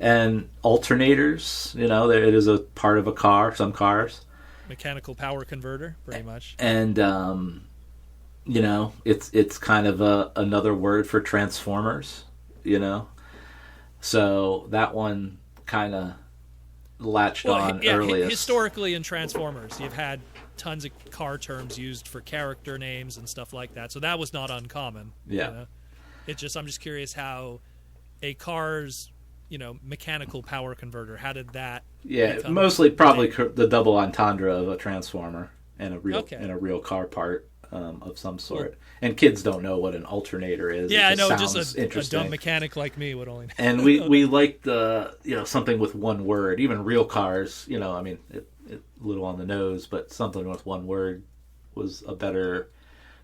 And alternators, it is a part of a car, some cars. Mechanical power converter, pretty much. And it's kind of another word for Transformers, So that one kind of latched on earliest. Historically in Transformers, you've had tons of car terms used for character names and stuff like that, so that was not uncommon. Yeah. I'm just curious how a car's mechanical power converter, how did that mostly probably the double entendre of a transformer and a real car part of some sort. Well, and kids don't know what an alternator is. Yeah, I know, just a dumb mechanic like me would only know. And we like something with one word. Even real cars, it little on the nose, but something with one word was a better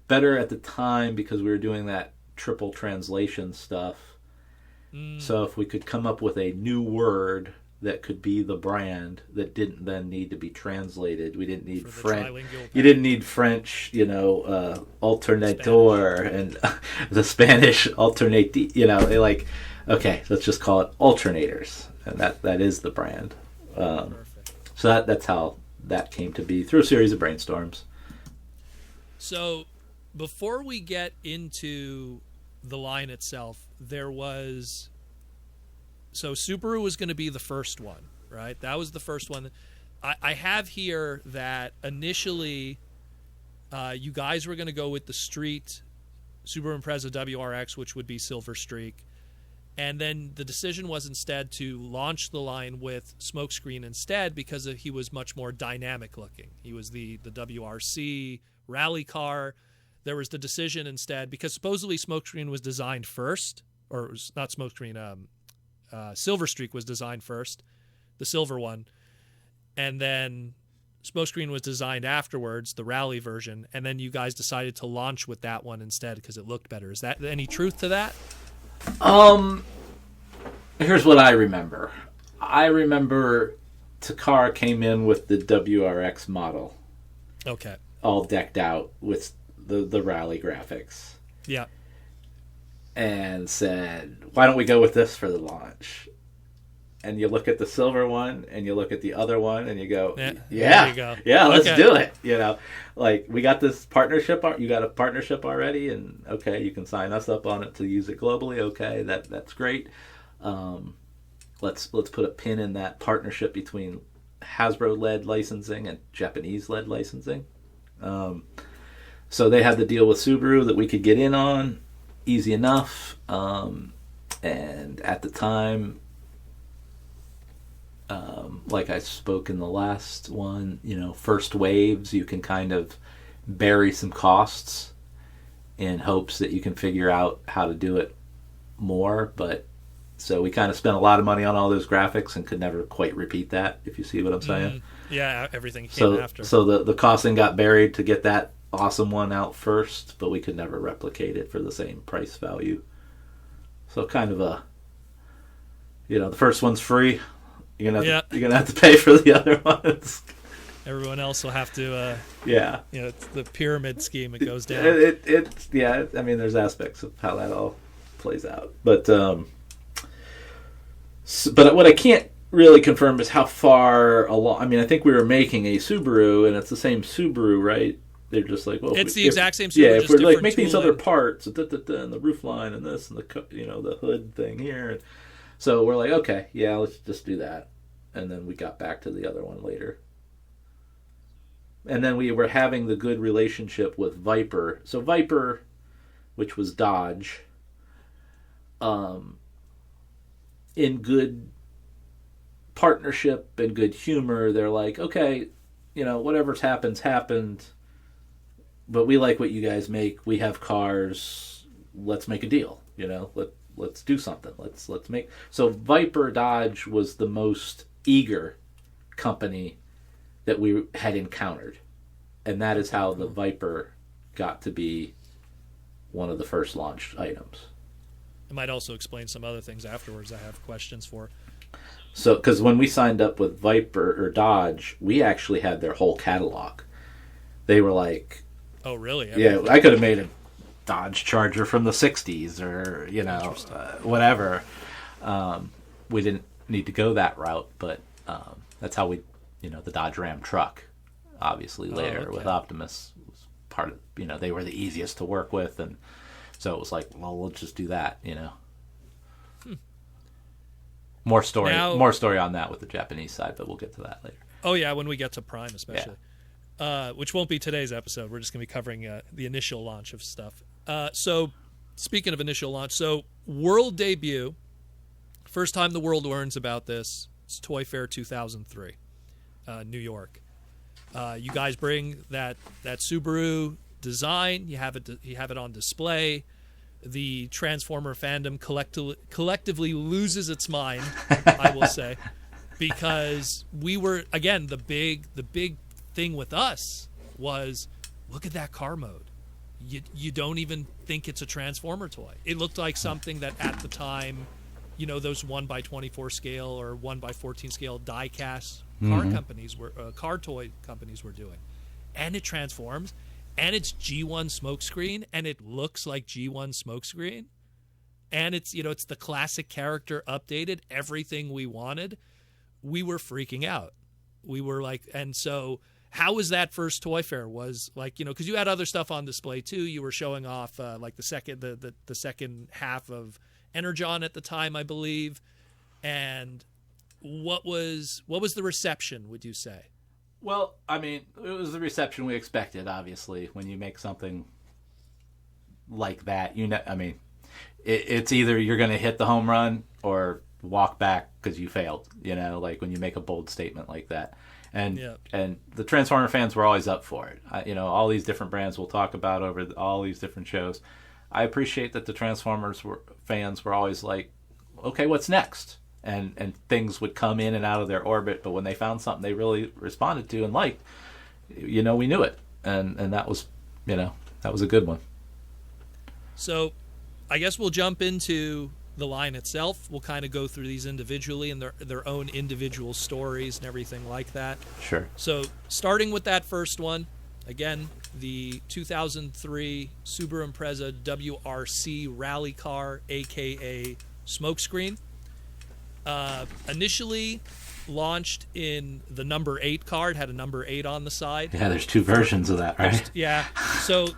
at the time, because we were doing that triple translation stuff. So if we could come up with a new word that could be the brand that didn't then need to be translated, we didn't need French. You didn't need French, alternator and the Spanish alternate. Okay, let's just call it alternators, and that is the brand. So that's how that came to be, through a series of brainstorms. So before we get into the line itself, Subaru was going to be the first one, right? That was the first one. I have here that initially you guys were going to go with the street Subaru Impreza WRX, which would be Silver Streak. And then the decision was instead to launch the line with Smokescreen instead, because he was much more dynamic looking. He was the WRC rally car. There was the decision instead, because supposedly Smokescreen was designed first, or it was not Smokescreen, Silver Streak was designed first, the silver one. And then Smokescreen was designed afterwards, the rally version. And then you guys decided to launch with that one instead because it looked better. Is that any truth to that? Here's what I remember. I remember Takara came in with the WRX model. Okay. All decked out with the rally graphics. Yeah. And said, why don't we go with this for the launch? And you look at the silver one and you look at the other one and you go, let's do it. We got this partnership. You got a partnership already, and okay, you can sign us up on it to use it globally. Okay, that's great. Let's put a pin in that partnership between Hasbro-led licensing and Japanese-led licensing. So they had the deal with Subaru that we could get in on, easy enough. And at the time, like I spoke in the last one, first waves, you can kind of bury some costs in hopes that you can figure out how to do it more. But so we kind of spent a lot of money on all those graphics and could never quite repeat that, if you see what I'm saying. Yeah, everything came after. So the costing got buried to get that awesome one out first, but we could never replicate it for the same price value. So kind of the first one's free. You're gonna have to pay for the other ones. Everyone else will have to. It's the pyramid scheme. It goes down. I mean, there's aspects of how that all plays out, but what I can't really confirm is how far along. I mean, I think we were making a Subaru, and it's the same Subaru, right? They're just like, well, it's the exact same Subaru. Yeah, if just we're like make tooling. these other parts, and the roof line, and this, and the hood thing here, and so we're like, okay, yeah, let's just do that. And then we got back to the other one later. And then we were having the good relationship with Viper. So Viper, which was Dodge, in good partnership and good humor, they're like, okay, whatever's happened, but we like what you guys make. We have cars. Let's make a deal. Let's do something. Let's make. So Viper Dodge was the most eager company that we had encountered, and that is how the Viper got to be one of the first launched items. I might also explain some other things afterwards I have questions for. So, because when we signed up with Viper or Dodge, we actually had their whole catalog. They were like, oh really? Yeah, I could have made a Dodge Charger from the 60s or whatever. We didn't need to go that route, but that's how we, the Dodge Ram truck. obviously later with Optimus. It was part of, they were the easiest to work with, and so it was like, well, we'll just do that, More story on that with the Japanese side, but we'll get to that later. Oh yeah, when we get to Prime especially. Which won't be today's episode. We're just going to be covering the initial launch of stuff. So speaking of initial launch, so world debut, first time the world learns about this, it's Toy Fair 2003, New York. You guys bring that Subaru design. You have it on display. The Transformer fandom collectively loses its mind, I will say, because we were, again, the big thing with us was, look at that car mode. You don't even think it's a Transformer toy. It looked like something that at the time, those 1x24 scale or 1x14 scale die-cast car toy companies were doing. And it transforms, and it's G1 smokescreen, and it looks like G1 smokescreen. And it's, it's the classic character updated, everything we wanted. We were freaking out. We were like, and so how was that first Toy Fair? Was like, because you had other stuff on display too. You were showing off like the second half of Energon at the time, I believe. And what was the reception, would you say? Well, I mean, it was the reception we expected, obviously, when you make something like that. I mean, it's either you're going to hit the home run or walk back because you failed, like when you make a bold statement like that. And the Transformer fans were always up for it. All these different brands we'll talk about over all these different shows. I appreciate that the Transformers fans were always like, okay, what's next? And things would come in and out of their orbit, but when they found something they really responded to and liked, we knew it. And that was, that was a good one. So I guess we'll jump into the line itself. We'll kind of go through these individually and their own individual stories and everything like that. Sure. So starting with that first one, again, the 2003 Subaru Impreza WRC rally car, aka Smokescreen. Initially launched in the number 8 car. It had a number 8 on the side. Yeah, there's two versions of that, right? Yeah. So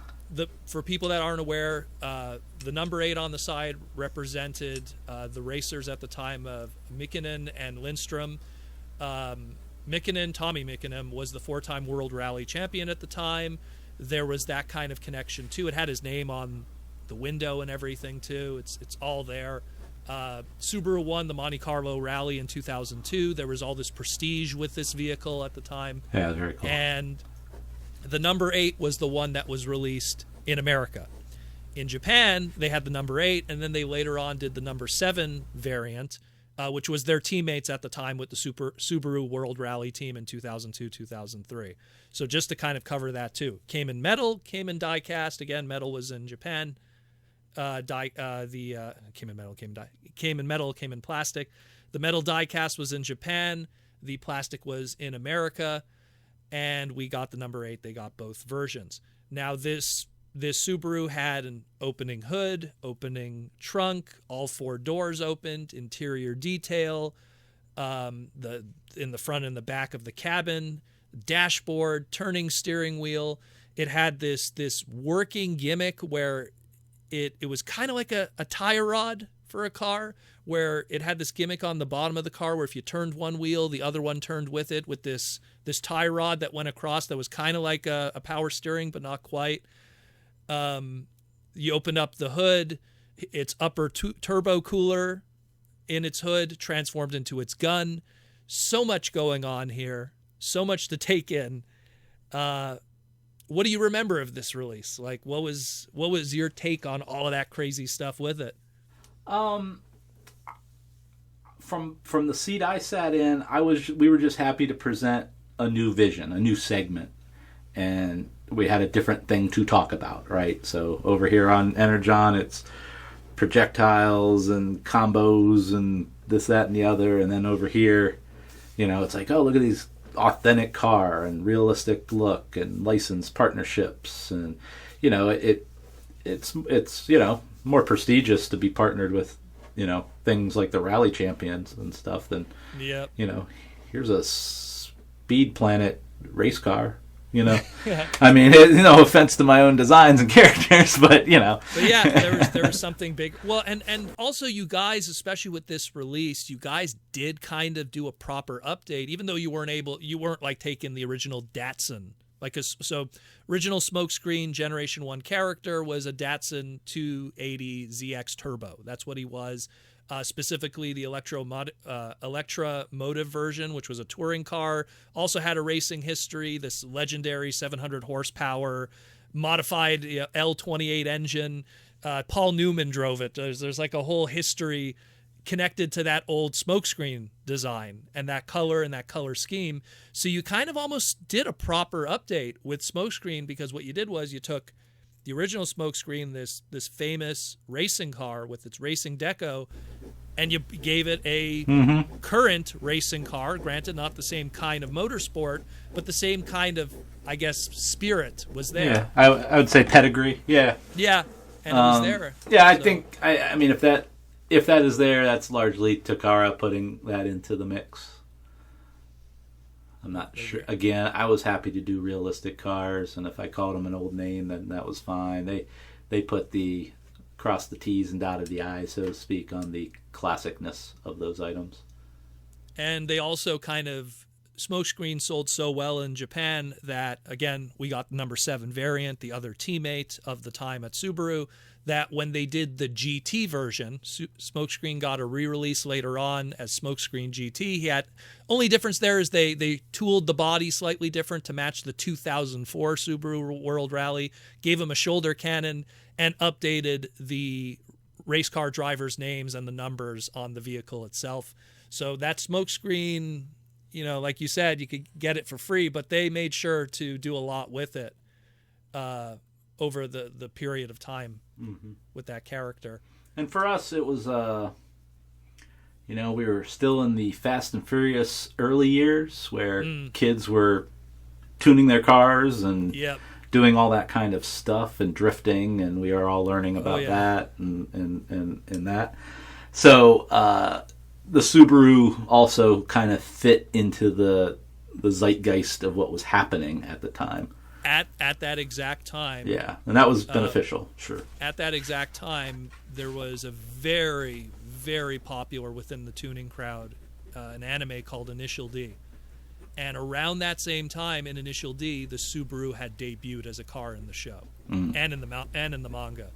for people that aren't aware, the number 8 on the side represented the racers at the time of Mikkonen and Lindstrom. Tommy Mikkonen, was the 4-time World Rally Champion at the time. There was that kind of connection too. It had his name on the window and everything too. It's all there. Subaru won the Monte Carlo Rally in 2002. There was all this prestige with this vehicle at the time. Yeah, very cool. And the number 8 was the one that was released in America. In Japan, they had the number 8, and then they later on did the number 7 variant, which was their teammates at the time with the Subaru World Rally team in 2002, 2003. So just to kind of cover that too. Came in metal, came in die cast. Again, metal was in Japan. Came in metal, came in plastic. The metal die cast was in Japan. The plastic was in America. And we got the number 8. They got both versions. Now this Subaru had an opening hood, opening trunk, all 4 doors opened, interior detail, in the front and the back of the cabin, dashboard, turning steering wheel. It had this working gimmick where it was kind of like a tire rod for a car, where it had this gimmick on the bottom of the car where if you turned one wheel, the other one turned with it, with this tie rod that went across that was kind of like a power steering, but not quite. You open up the hood, its upper turbo cooler in its hood transformed into its gun. So much going on here, so much to take in. What do you remember of this release? Like, what was your take on all of that crazy stuff with it? From the seat I sat in, we were just happy to present a new vision, a new segment, and we had a different thing to talk about, right? So over here on Energon, it's projectiles and combos and this, that, and the other, and then over here, it's like, oh, look at these authentic car and realistic look and licensed partnerships, and it's more prestigious to be partnered with things like the Rally Champions and stuff than here's a Speed Planet race car, you know. I mean, no offense to my own designs and characters, but you know. But yeah, there was something big. Well, and also you guys, especially with this release, you guys did kind of do a proper update, even though you weren't like taking the original Datsun. Like, so original Smokescreen Generation 1 character was a Datsun 280 ZX Turbo. That's what he was. Specifically, the Electra Motive version, which was a touring car, also had a racing history, this legendary 700 horsepower, modified L28 engine. Paul Newman drove it. There's like a whole history connected to that old Smokescreen design and that color scheme. So you kind of almost did a proper update with Smokescreen, because what you did was you took the original Smokescreen, this famous racing car with its racing deco, and you gave it a current racing car, granted not the same kind of motorsport, but the same kind of, I guess, spirit was there. Yeah, I would say pedigree. Yeah. Yeah, and it was there. Yeah, I think, I mean, if that is there, that's largely Takara putting that into the mix. I'm not sure. Again, I was happy to do realistic cars, and if I called them an old name, then that was fine. They put the crossed the T's and dotted the I's, so to speak, on the classicness of those items. And they also kind of, Smokescreen sold so well in Japan that, again, we got the number 7 variant, the other teammate of the time at Subaru, that when they did the GT version, Smokescreen got a re-release later on as Smokescreen GT. He had, only difference there is they tooled the body slightly different to match the 2004 Subaru World Rally, gave him a shoulder cannon, and updated the race car drivers' names and the numbers on the vehicle itself. So that Smokescreen, you know, like you said, you could get it for free, but they made sure to do a lot with it over the period of time with that character. And for us, it was, you know, we were still in the Fast and Furious early years where kids were tuning their cars and doing all that kind of stuff and drifting, and we are all learning about that and that. So the Subaru also kind of fit into the zeitgeist of what was happening at the time. At that exact time. Yeah, and that was beneficial, sure. At that exact time, there was a very, very popular within the tuning crowd, an anime called Initial D. And around that same time in Initial D, the Subaru had debuted as a car in the show and in the manga.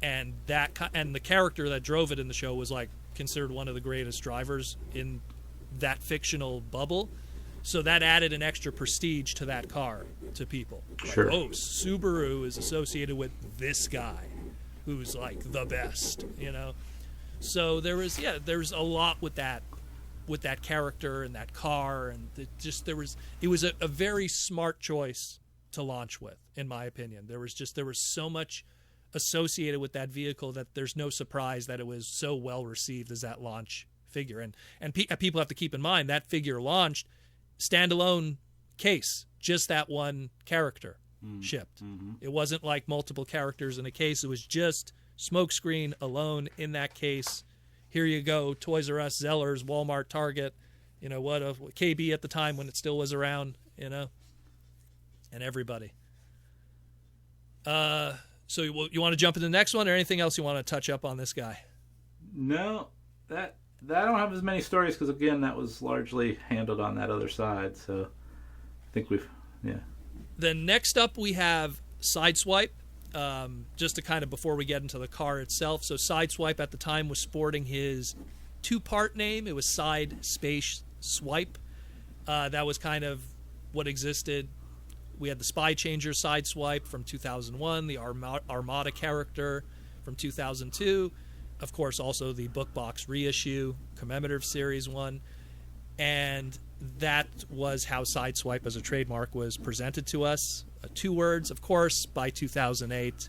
And the character that drove it in the show was like considered one of the greatest drivers in that fictional bubble. So that added an extra prestige to that car to people. Sure. Like, oh, Subaru is associated with this guy who's like the best, you know? So there's a lot with that character and that car, and it was a very smart choice to launch with, in my opinion. There was so much associated with that vehicle that there's no surprise that it was so well received as that launch figure. And people have to keep in mind that figure launched standalone case, just that one character shipped. It wasn't like multiple characters in a case. It was just Smokescreen alone in that case. Here you go, Toys R Us, Zellers, Walmart, Target, you know, what KB at the time when it still was around, you know, and everybody. So you want to jump into the next one, or anything else you want to touch up on this guy? No, that I don't have as many stories because, again, that was largely handled on that other side. So I think Then next up we have Sideswipe. Just to kind of, before we get into the car itself. So Sideswipe at the time was sporting his 2-part name. It was Side Space Swipe. That was kind of what existed. We had the Spy Changer Sideswipe from 2001, the Armada character from 2002. Of course, also the book box reissue, commemorative series 1. And that was how Sideswipe as a trademark was presented to us. 2 words, of course, by 2008,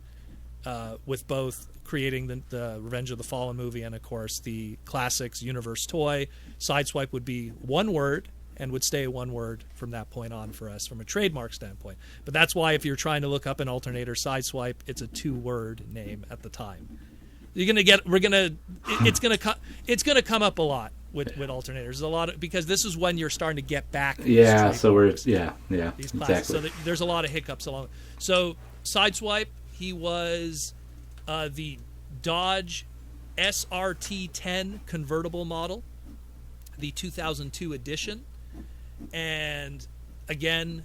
with both creating the Revenge of the Fallen movie and, of course, the Classics Universe toy. Sideswipe would be 1 word and would stay 1 word from that point on for us from a trademark standpoint. But that's why if you're trying to look up an alternator Sideswipe, it's a 2-word name at the time. It's gonna come up a lot with alternators. There's a lot of, because this is when you're starting to get back. Yeah, so we're these exactly. classes. So there's a lot of hiccups along. So Sideswipe, he was the Dodge SRT-10 convertible model, the 2002 edition, and again,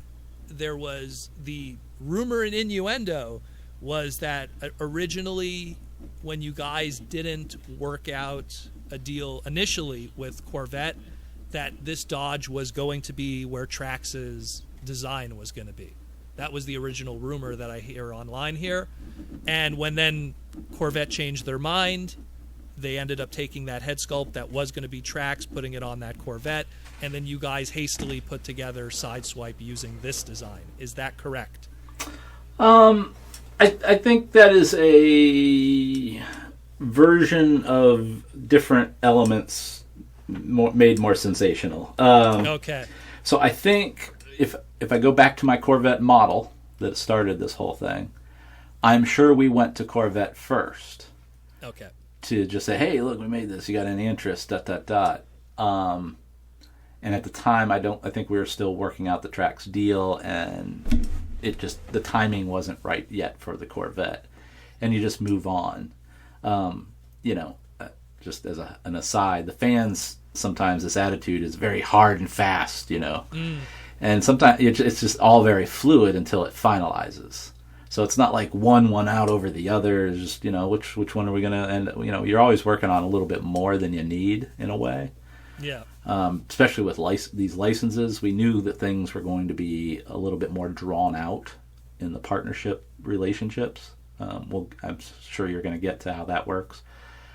there was the rumor and innuendo was that originally, when you guys didn't work out a deal initially with Corvette, that this Dodge was going to be where Trax's design was going to be. That was the original rumor that I hear online here. And when then Corvette changed their mind, they ended up taking that head sculpt that was going to be Trax, putting it on that Corvette, and then you guys hastily put together Sideswipe using this design. Is that correct? I think that is a version of different elements made more sensational. Okay. So I think if I go back to my Corvette model that started this whole thing, I'm sure we went to Corvette first. Okay. To just say, hey, look, we made this. You got any interest? ... And at the time, I think we were still working out the Trax deal, and the timing wasn't right yet for the Corvette, and you just move on. Just as an aside, the fans sometimes this attitude is very hard and fast, and sometimes it's just all very fluid until it finalizes. So it's not like one won out over the other. It's just which one are we gonna end? You're always working on a little bit more than you need in a way. Yeah. Especially with these licenses, we knew that things were going to be a little bit more drawn out in the partnership relationships. I'm sure you're going to get to how that works.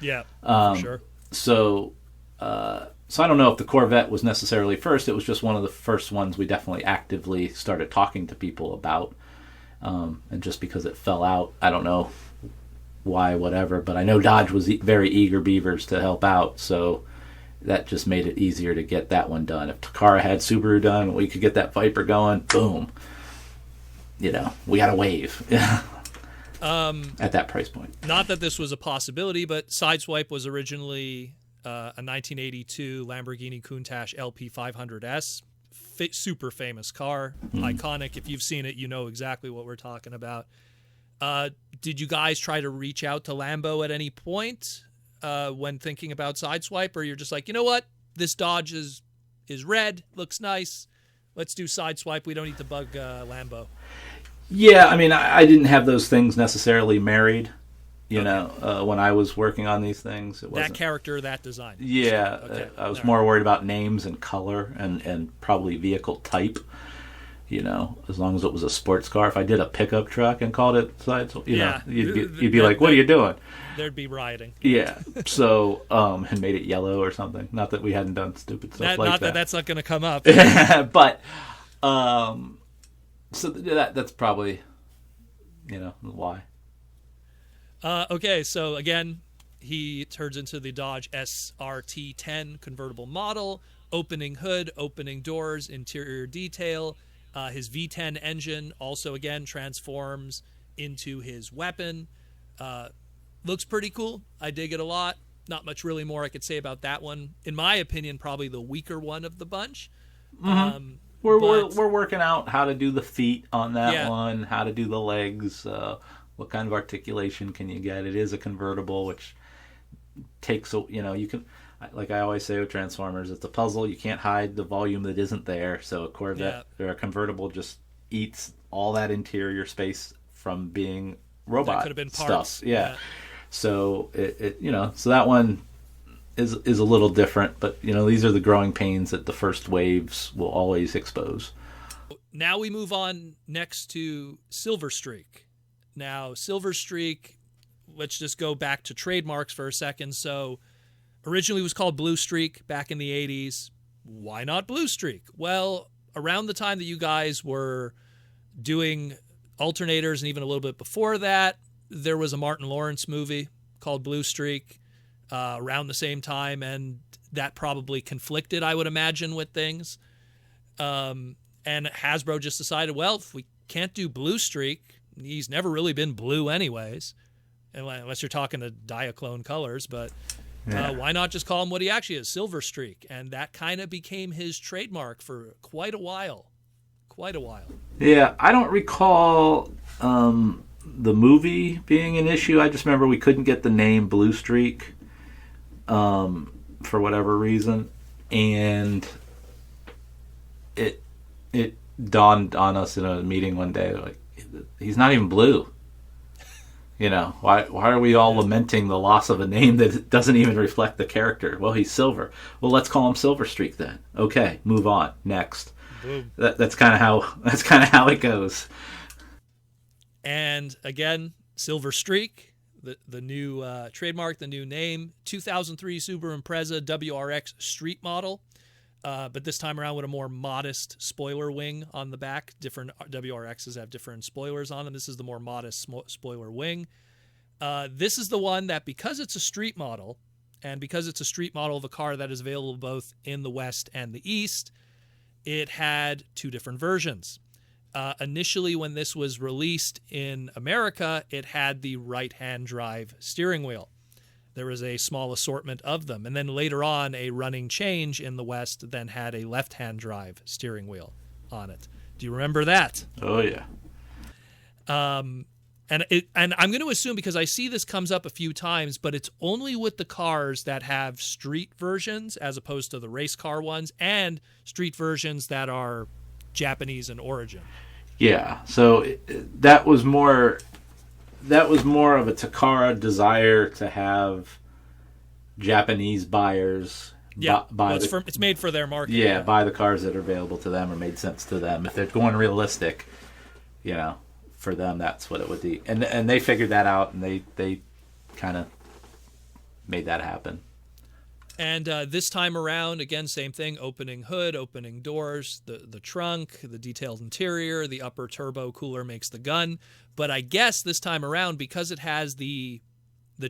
Yeah, for sure. So I don't know if the Corvette was necessarily first. It was just one of the first ones we definitely actively started talking to people about. And just because it fell out, I don't know why, whatever. But I know Dodge was very eager beavers to help out, so that just made it easier to get that one done. If Takara had Subaru done, we could get that Viper going. Boom. We got a wave at that price point. Not that this was a possibility, but Sideswipe was originally a 1982 Lamborghini Countach LP 500S. Super famous car, iconic. If you've seen it, you know exactly what we're talking about. Did you guys try to reach out to Lambo at any point when thinking about Sideswipe, or you're just like, you know what, this Dodge is red, looks nice, let's do Sideswipe, we don't need to bug Lambo? Yeah, I mean, I didn't have those things necessarily married, when I was working on these things. It wasn't that character, that design. Yeah, okay. I was more worried about names and color and probably vehicle type. As long as it was a sports car. If I did a pickup truck and called it Sideswipe, you'd be like, what are you doing? There'd be rioting. Yeah. So, and made it yellow or something. Not that we hadn't done stupid stuff like that. Not that that's not going to come up. But, so that's probably, why. Okay, so again, he turns into the Dodge SRT-10 convertible model, opening hood, opening doors, interior detail. His V10 engine also, again, transforms into his weapon. Looks pretty cool. I dig it a lot. Not much really more I could say about that one. In my opinion, probably the weaker one of the bunch. Mm-hmm. We're working out how to do the feet on that one, how to do the legs, what kind of articulation can you get. It is a convertible, which takes, you can, like I always say with Transformers, it's a puzzle. You can't hide the volume that isn't there. So a Corvette or a convertible just eats all that interior space from being robot that could have been parts. Stuff. Yeah. So so that one is a little different, but these are the growing pains that the first waves will always expose. Now we move on next to Silver Streak. Now, Silver Streak, let's just go back to trademarks for a second. So originally it was called Blue Streak back in the 80s. Why not Blue Streak? Well, around the time that you guys were doing Alternators, and even a little bit before that, there was a Martin Lawrence movie called Blue Streak around the same time, and that probably conflicted, I would imagine, with things. And Hasbro just decided, well, if we can't do Blue Streak, he's never really been blue anyways, unless you're talking to Diaclone colors, but Yeah. Why not just call him what he actually is, Silver Streak? And that kind of became his trademark for quite a while. Yeah, I don't recall the movie being an issue. I just remember we couldn't get the name Blue Streak for whatever reason, and it dawned on us in a meeting one day, like, he's not even blue. You know, why are we all lamenting the loss of a name that doesn't even reflect the character? Well, he's silver. Well, let's call him Silver Streak then. Okay, move on. Next. That's kind of how it goes. And again, Silver Streak, the new trademark, the new name, 2003 Subaru Impreza WRX street model, but this time around with a more modest spoiler wing on the back. Different WRXs have different spoilers on them. This is the more modest spoiler wing. This is the one that, because it's a street model, and because it's a street model of a car that is available both in the West and the East, it had two different versions. Initially, when this was released in America, it had the right-hand drive steering wheel. There was a small assortment of them. And then later on, a running change in the West then had a left-hand drive steering wheel on it. Do you remember that? Oh, yeah. And I'm going to assume, because I see this comes up a few times, but it's only with the cars that have street versions as opposed to the race car ones, and street versions that are Japanese in origin. Yeah, so that was more of a Takara desire to have Japanese buyers buy it's made for their market. Yeah, buy the cars that are available to them or made sense to them. If they're going realistic, you know, for them, that's what it would be. And they figured that out, and they kind of made that happen. And this time around, again, same thing, opening hood, opening doors, the trunk, the detailed interior, the upper turbo cooler makes the gun. But I guess this time around, because it has the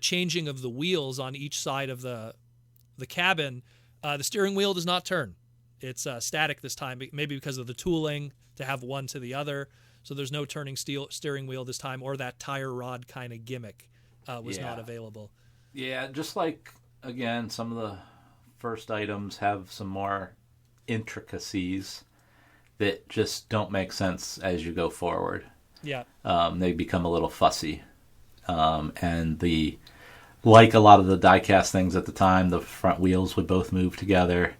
changing of the wheels on each side of the cabin, the steering wheel does not turn. It's static this time, maybe because of the tooling to have one to the other. So there's no turning steering wheel this time, or that tire rod kind of gimmick was not available. Yeah, just like, again, some of the first items have some more intricacies that just don't make sense as you go forward. Yeah. They become a little fussy. And like a lot of the die-cast things at the time, the front wheels would both move together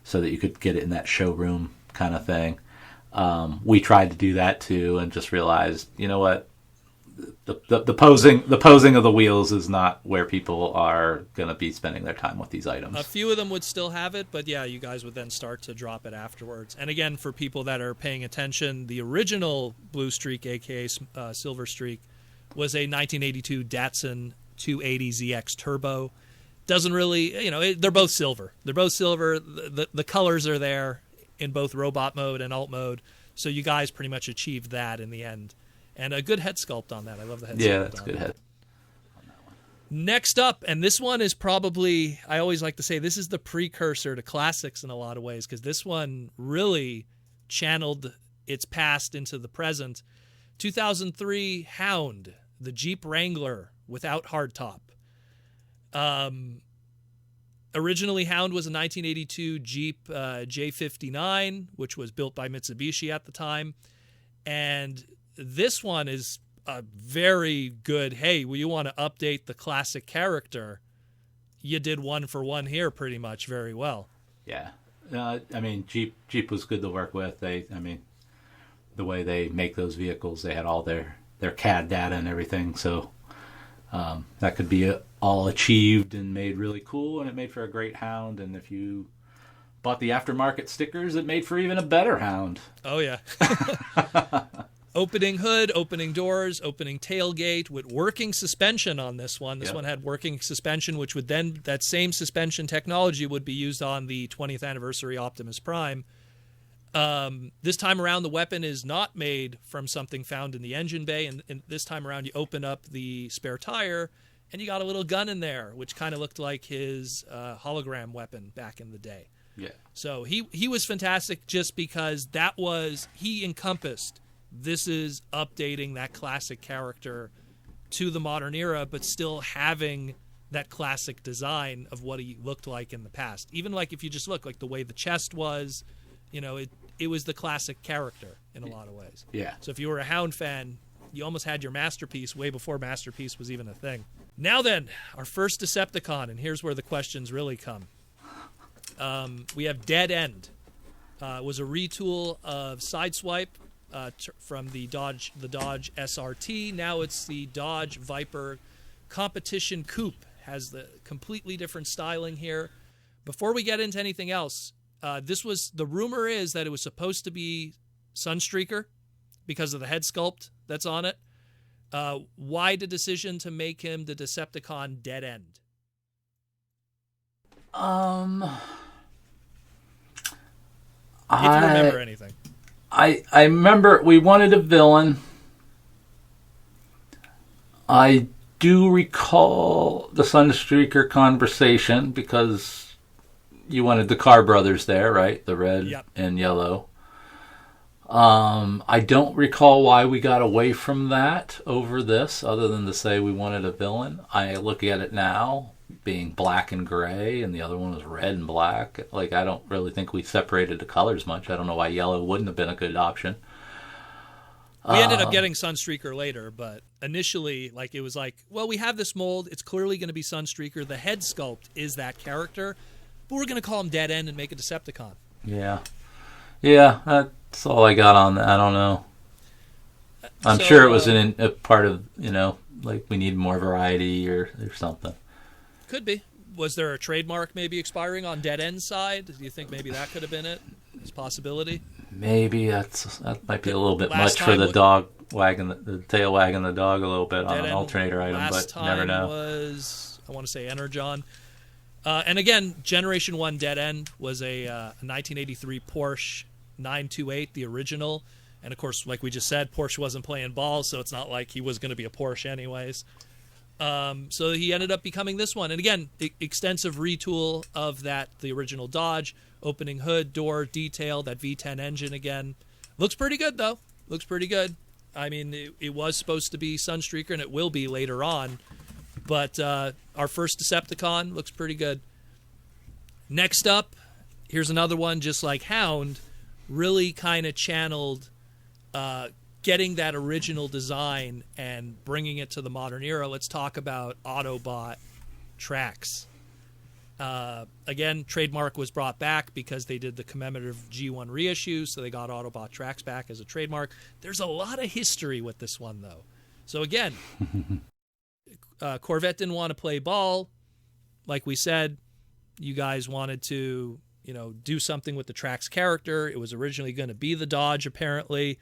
so that you could get it in that showroom kind of thing. We tried to do that too, and just realized, you know what, the posing of the wheels is not where people are going to be spending their time with these items. A few of them would still have it, but yeah, you guys would then start to drop it afterwards. And again, for people that are paying attention, the original Blue Streak, aka Silver Streak, was a 1982 Datsun 280ZX Turbo. Doesn't really, they're both silver. They're both silver. The colors are there in both robot mode and alt mode, so you guys pretty much achieved that in the end. And a good head sculpt on that. I love the head sculpt. Yeah, that's a good head. Next up, and this one is probably, I always like to say, this is the precursor to classics in a lot of ways, because this one really channeled its past into the present. 2003 Hound, the Jeep Wrangler without hardtop. Originally, Hound was a 1982 Jeep J59, which was built by Mitsubishi at the time. And this one is a very good, hey, well, you want to update the classic character, you did one for one here pretty much very well. Yeah. Jeep was good to work with. The way they make those vehicles, they had all their CAD data and everything, so that could be all achieved and made really cool, and it made for a great Hound. And if you bought the aftermarket stickers, it made for even a better Hound. Oh, yeah. Opening hood, opening doors, opening tailgate with working suspension on this one. This one had working suspension, which would then, that same suspension technology would be used on the 20th anniversary Optimus Prime. This time around, the weapon is not made from something found in the engine bay, and this time around you open up the spare tire, and you got a little gun in there, which kind of looked like his hologram weapon back in the day. Yeah. So he was fantastic just because he encompassed, this is updating that classic character to the modern era, but still having that classic design of what he looked like in the past. Even like if you just look like the way the chest was, it was the classic character in a lot of ways. Yeah. So if you were a Hound fan, you almost had your Masterpiece way before Masterpiece was even a thing. Now then, our first Decepticon, and here's where the questions really come. We have Dead End. It was a retool of Sideswipe from the Dodge SRT. Now it's the Dodge Viper Competition Coupe. Has the completely different styling here. Before we get into anything else, the rumor is that it was supposed to be Sunstreaker because of the head sculpt that's on it. Why the decision to make him the Decepticon Dead End? If you remember anything. I remember we wanted a villain. I do recall the Sunstreaker conversation because you wanted the Carr brothers there, right? The red and yellow. I don't recall why we got away from that over this, other than to say we wanted a villain. I look at it now, being black and gray, and the other one was red and black. Like, I don't really think we separated the colors much. I don't know why yellow wouldn't have been a good option. We ended up getting Sunstreaker later, but initially, it was like, well, we have this mold. It's clearly going to be Sunstreaker. The head sculpt is that character, but we're going to call him Dead End and make a Decepticon. Yeah. Yeah, that's all I got on that. I don't know. I'm sure it was a part of, we need more variety or something. Could be. Was there a trademark maybe expiring on Dead End's side? Do you think maybe that could have been it? It's a possibility. Maybe that might be a little bit much for the dog wagging the tail wagging the dog a little bit on an alternator item, but you never know. Was, I want to say, Energon. And again, Generation 1 Dead End was a 1983 Porsche 928, the original. And of course, like we just said, Porsche wasn't playing ball, so it's not like he was going to be a Porsche anyways. So he ended up becoming this one. And again, extensive retool of the original Dodge. Opening hood, door, detail, that V10 engine again. Looks pretty good, though. Looks pretty good. I mean, it was supposed to be Sunstreaker, and it will be later on. But our first Decepticon looks pretty good. Next up, here's another one just like Hound. Really kind of channeled getting that original design and bringing it to the modern era. Let's talk about Autobot Tracks. Again, trademark was brought back because they did the commemorative G1 reissue, so they got Autobot Tracks back as a trademark. There's a lot of history with this one, though. So again, Corvette didn't want to play ball. Like we said, you guys wanted to, do something with the Tracks character. It was originally going to be the Dodge, apparently.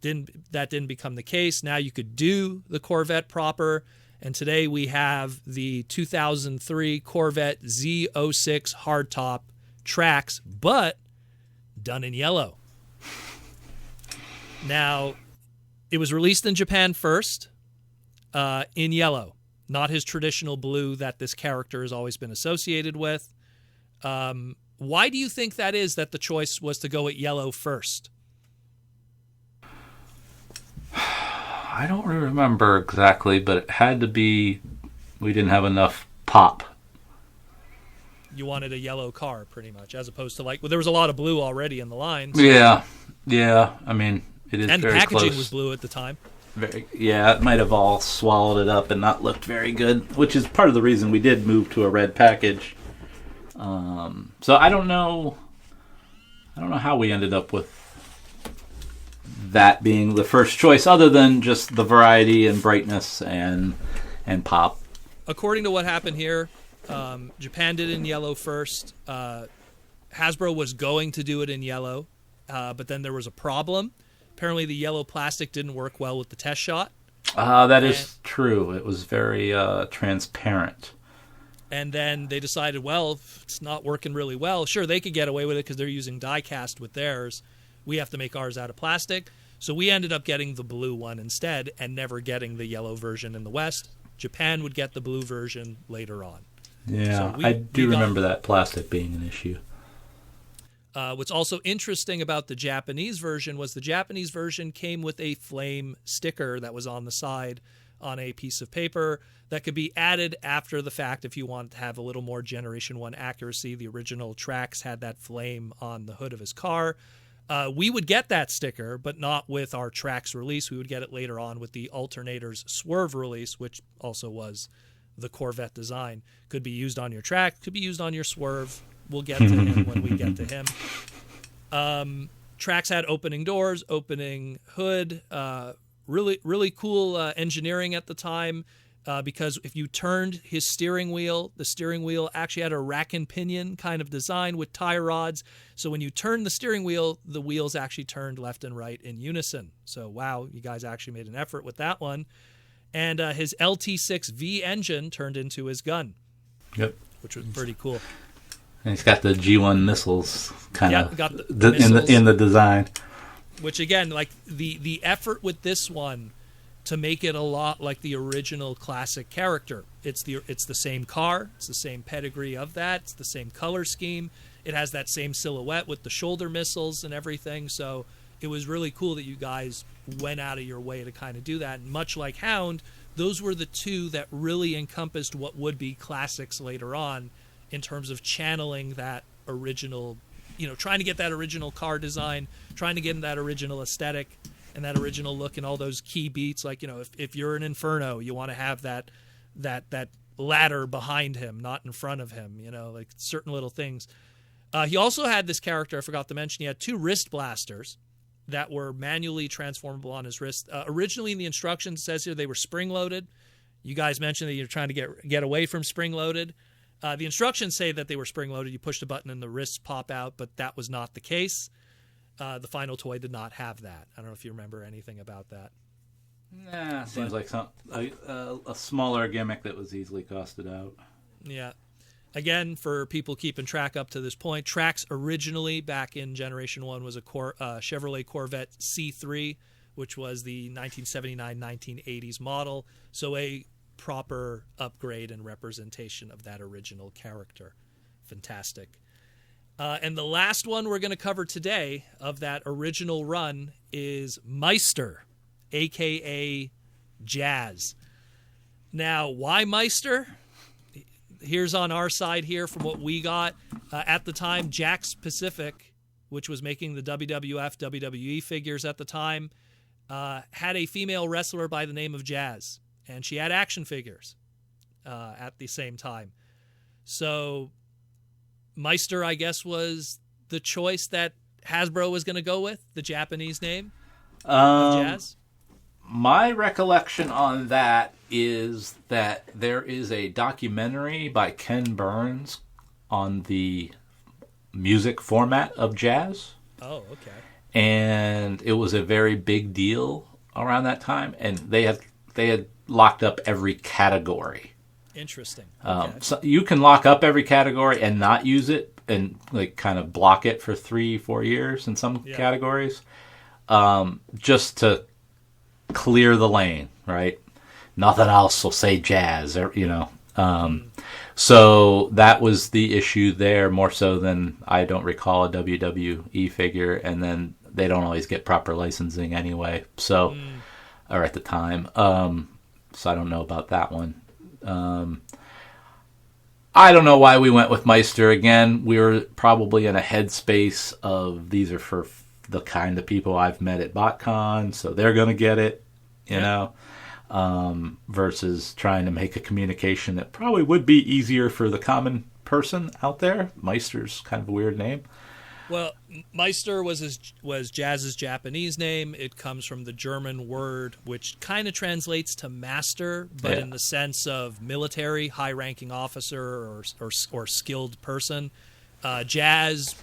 That didn't become the case. Now you could do the Corvette proper. And today we have the 2003 Corvette Z06 hardtop Tracks, but done in yellow. Now, it was released in Japan first in yellow, not his traditional blue that this character has always been associated with. Why do you think that is, that the choice was to go at yellow first? I don't remember exactly, but it had to be we didn't have enough pop. You wanted a yellow car, pretty much, as opposed to there was a lot of blue already in the lines. Yeah. I mean, it is and very the packaging close. was blue at the time. It might have all swallowed it up and not looked very good, which is part of the reason we did move to a red package. So I don't know how we ended up with that being the first choice, other than just the variety and brightness and pop. According to what happened here, Japan did it in yellow first. Hasbro was going to do it in yellow, but then there was a problem. Apparently the yellow plastic didn't work well with the test shot. That is true. It was very transparent. And then they decided, well, if it's not working really well, sure, they could get away with it because they're using die cast with theirs. We have to make ours out of plastic. So we ended up getting the blue one instead and never getting the yellow version in the West. Japan would get the blue version later on. Yeah, so I do remember that plastic being an issue. What's also interesting about the Japanese version was the Japanese version came with a flame sticker that was on the side on a piece of paper that could be added after the fact if you wanted to have a little more Generation 1 accuracy. The original Tracks had that flame on the hood of his car. We would get that sticker, but not with our Tracks release. We would get it later on with the Alternators Swerve release, which also was the Corvette design. Could be used on your Track, could be used on your Swerve. We'll get to him when we get to him. Tracks had opening doors, opening hood, really cool engineering at the time, because if you turned his steering wheel, the steering wheel actually had a rack and pinion kind of design with tie rods. So when you turned the steering wheel, the wheels actually turned left and right in unison. So wow, you guys actually made an effort with that one. And his LT6V engine turned into his gun. Yep. Which was pretty cool. And he's got the G1 missiles kind of missiles, in the design. Which again, like the effort with this one to make it a lot like the original classic character. It's the same car, it's the same pedigree of that, it's the same color scheme. It has that same silhouette with the shoulder missiles and everything. So it was really cool that you guys went out of your way to kind of do that. And much like Hound, those were the two that really encompassed what would be classics later on in terms of channeling that original, trying to get that original car design, trying to get that original aesthetic and that original look and all those key beats. Like, if you're an Inferno, you want to have that ladder behind him, not in front of him, like certain little things. He also had this character, I forgot to mention, he had 2 wrist blasters that were manually transformable on his wrist. Originally in the instructions, it says here they were spring-loaded. You guys mentioned that you're trying to get away from spring-loaded. The instructions say that they were spring-loaded. You push the button and the wrists pop out, but that was not the case. The final toy did not have that. I don't know if you remember anything about that. Nah, seems like a smaller gimmick that was easily costed out. Yeah. Again, for people keeping track up to this point, Tracks originally back in Generation 1 was a Chevrolet Corvette C3, which was the 1979-1980s model. So a proper upgrade and representation of that original character. Fantastic. And the last one we're going to cover today of that original run is Meister, a.k.a. Jazz. Now, why Meister? Here's on our side here from what we got. At the time, Jakks Pacific, which was making the WWF, WWE figures at the time, had a female wrestler by the name of Jazz. And she had action figures at the same time. So Meister, I guess, was the choice that Hasbro was going to go with, the Japanese name of Jazz. My recollection on that is that there is a documentary by Ken Burns on the music format of Jazz. Oh, okay. And it was a very big deal around that time, and they had locked up every category. Interesting. Okay. So you can lock up every category and not use it, and like kind of block it for 3-4 years in some categories, just to clear the lane, right? Nothing else will say Jazz, or so that was the issue there, more so than I don't recall a WWE figure, and then they don't always get proper licensing anyway, so or at the time, so I don't know about that one. I don't know why we went with Meister again. We were probably in a headspace of these are for the kind of people I've met at BotCon, so they're gonna get it, you know. Versus trying to make a communication that probably would be easier for the common person out there. Meister's kind of a weird name. Well, Meister was Jazz's Japanese name. It comes from the German word, which kind of translates to master, but in the sense of military, high-ranking officer or skilled person. Jazz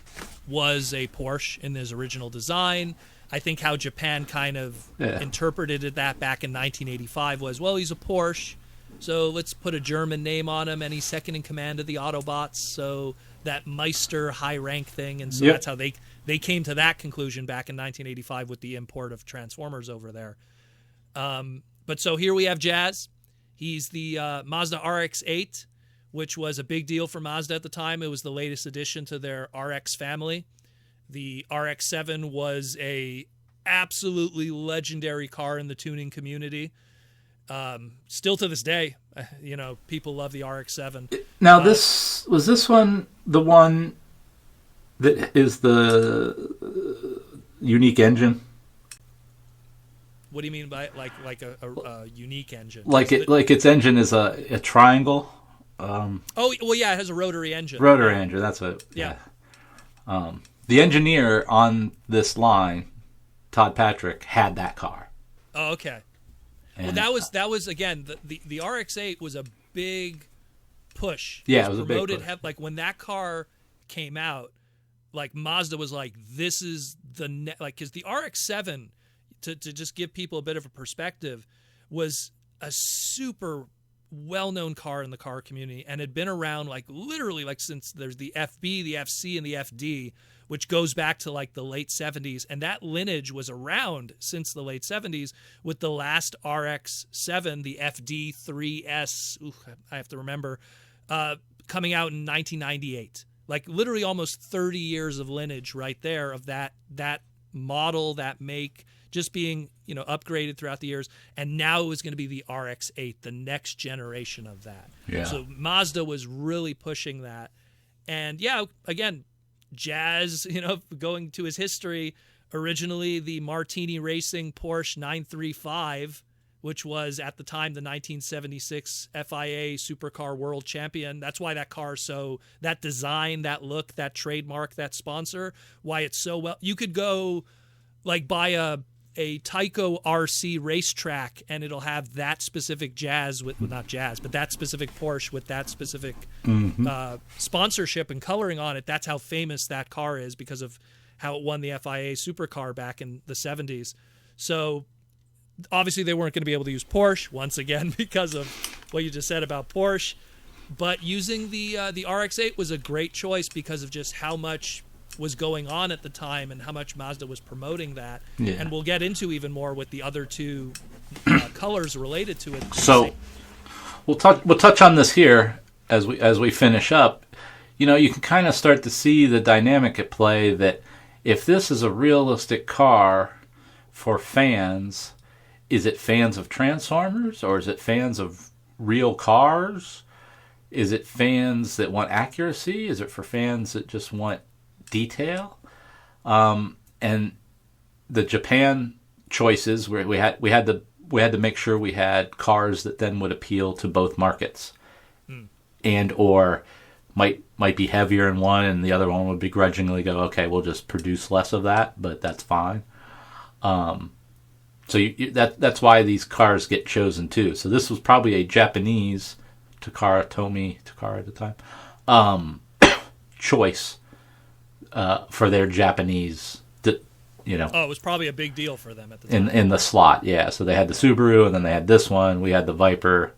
was a Porsche in his original design. I think how Japan kind of interpreted that back in 1985 was, well, he's a Porsche, so let's put a German name on him, and he's second in command of the Autobots, so that Meister high rank thing, and so that's how they came to that conclusion back in 1985 with the import of Transformers over there. But so here we have Jazz. He's the Mazda RX-8, which was a big deal for Mazda at the time. It was the latest addition to their RX family. The RX-7 was a absolutely legendary car in the tuning community. Still to this day, people love the RX-7. Now, this one the one that is the unique engine? What do you mean by like a unique engine? Like its engine is a triangle. Oh well, yeah, it has a rotary engine. Rotary engine, that's what. Yeah. The engineer on this line, Todd Patrick, had that car. Oh, okay. And, well, that was again the RX-8 was a big push. Yeah, it was a big push. Like when that car came out, like Mazda was like, this is the because the RX-7, to just give people a bit of a perspective, was a super well-known car in the car community and had been around like literally like since there's the FB, the FC, and the FD, which goes back to like the late 70s, and that lineage was around since the late 70s with the last RX-7, the FD3S, I have to remember, coming out in 1998. Like literally almost 30 years of lineage right there of that model, that make, just being upgraded throughout the years, and now it was going to be the RX-8, the next generation of that. Yeah. So Mazda was really pushing that, and yeah, again, Jazz, going to his history, originally the Martini Racing Porsche 935, which was at the time the 1976 FIA Supercar World Champion. That's why that car that design, that look, that trademark, that sponsor, why it's so well. You could go like buy a Tyco RC racetrack and it'll have that specific Jazz with, well, not Jazz, but that specific Porsche with that specific sponsorship and coloring on it. That's how famous that car is because of how it won the FIA Supercar back in the 70s. So obviously they weren't going to be able to use Porsche once again because of what you just said about Porsche, but using the RX-8 was a great choice because of just how much was going on at the time and how much Mazda was promoting that. Yeah. And we'll get into even more with the other two colors related to it. So we'll touch on this here as we finish up. You can kind of start to see the dynamic at play that if this is a realistic car for fans, is it fans of Transformers or is it fans of real cars? Is it fans that want accuracy? Is it for fans that just want detail? And the Japan choices where we had to make sure we had cars that then would appeal to both markets, and or might be heavier in one and the other one would begrudgingly go, okay, we'll just produce less of that, but that's fine. So that's why these cars get chosen too. So this was probably a Japanese Takara at the time choice for their Japanese, Oh, it was probably a big deal for them at the time. In the slot, yeah. So they had the Subaru, and then they had this one. We had the Viper,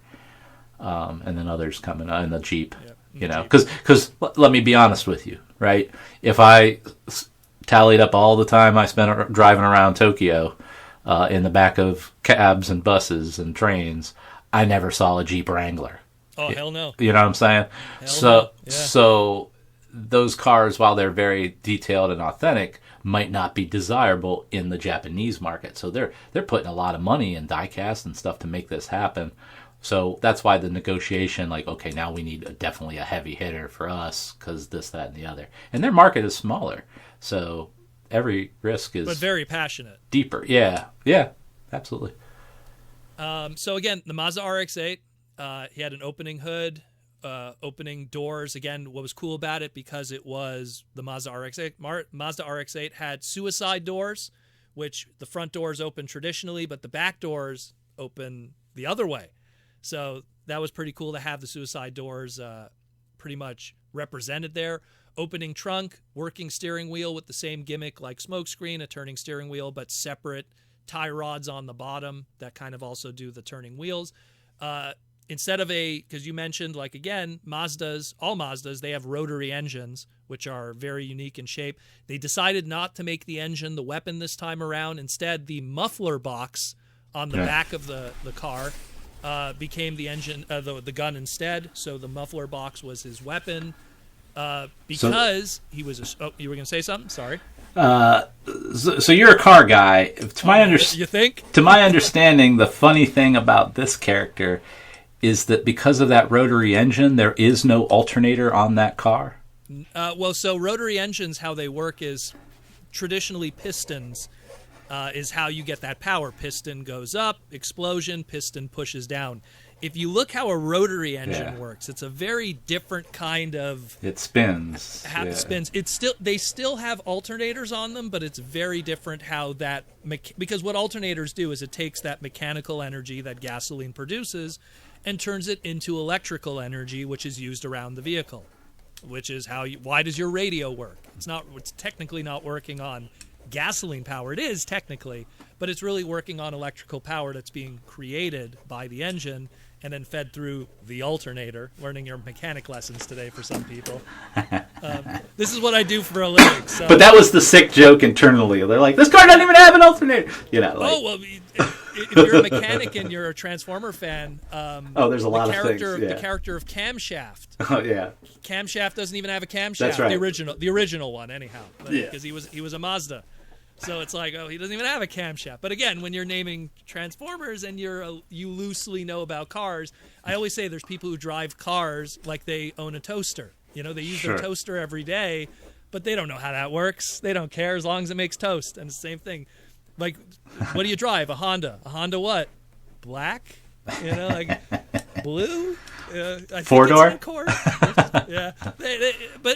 and then others coming in the Jeep. Yep. Because let me be honest with you, right? If I tallied up all the time I spent driving around Tokyo in the back of cabs and buses and trains, I never saw a Jeep Wrangler. Oh, hell no. You know what I'm saying? So those cars, while they're very detailed and authentic, might not be desirable in the Japanese market. So they're putting a lot of money in die-cast and stuff to make this happen. So that's why the negotiation, like, okay, now we need definitely a heavy hitter for us because this, that, and the other. And their market is smaller. So every risk is... But very passionate. Deeper. Yeah, absolutely. So again, the Mazda RX-8, he had an opening hood, opening doors. Again, what was cool about it, because it was the Mazda RX-8. Mazda RX-8 had suicide doors, which the front doors open traditionally, but the back doors open the other way. So that was pretty cool to have the suicide doors pretty much represented there. Opening trunk, working steering wheel with the same gimmick like smokescreen, a turning steering wheel, but separate tie rods on the bottom that kind of also do the turning wheels. Instead of because you mentioned, like, again, all Mazdas, they have rotary engines, which are very unique in shape. They decided not to make the engine the weapon this time around. Instead, the muffler box on the back of the car became the engine, the gun instead. So the muffler box was his weapon because he was you were going to say something? Sorry. So you're a car guy. To my You think? To my understanding, the funny thing about this character is that because of that rotary engine, there is no alternator on that car. Well, so rotary engines, how they work is traditionally pistons is how you get that power. Piston goes up, explosion, piston pushes down. If you look how a rotary engine works, it's a very different kind of... It spins. It spins. They still have alternators on them, but it's very different how that... Because what alternators do is it takes that mechanical energy that gasoline produces and turns it into electrical energy, which is used around the vehicle, which is how why does your radio work? It's technically not working on gasoline power. It is technically, but it's really working on electrical power that's being created by the engine and then fed through the alternator. Learning your mechanic lessons today for some people. This is what I do for a living. So. But that was the sick joke internally. They're like, this car doesn't even have an alternator. Oh, well, if you're a mechanic and you're a Transformer fan, there's a lot of things. The character of Camshaft. Oh yeah. Camshaft doesn't even have a camshaft. That's right. The original one, anyhow. Because he was a Mazda. So it's like, he doesn't even have a camshaft. But again, when you're naming Transformers and you loosely know about cars, I always say there's people who drive cars like they own a toaster. They use their toaster every day, but they don't know how that works. They don't care as long as it makes toast. And it's the same thing. Like, what do you drive? A Honda. A Honda what? Black? Blue? Four-door? Yeah.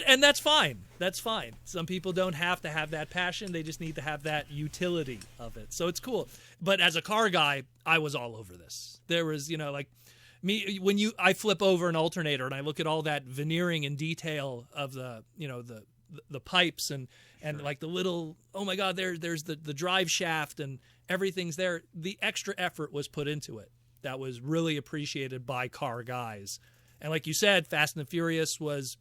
And that's fine. That's fine. Some people don't have to have that passion. They just need to have that utility of it. So it's cool. But as a car guy, I was all over this. There was, me when I flip over an alternator and I look at all that veneering and detail of the pipes and like the little, oh my God, there's the drive shaft and everything's there. The extra effort was put into it. That was really appreciated by car guys. And like you said, Fast and the Furious was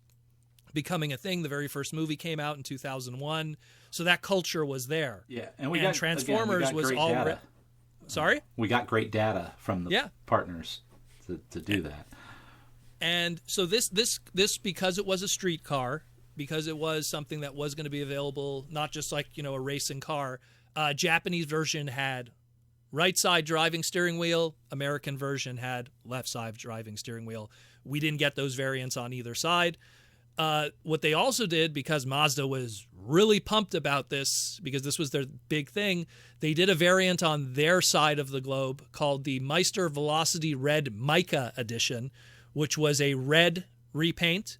becoming a thing. The very first movie came out in 2001. So that culture was there. Yeah. And Transformers was all... Sorry? We got great data from the partners to do that. And so this because it was a street car, because it was something that was going to be available, not just like, a racing car, Japanese version had right side driving steering wheel. American version had left side driving steering wheel. We didn't get those variants on either side. What they also did, because Mazda was really pumped about this, because this was their big thing, they did a variant on their side of the globe called the Meister Velocity Red Mica Edition, which was a red repaint.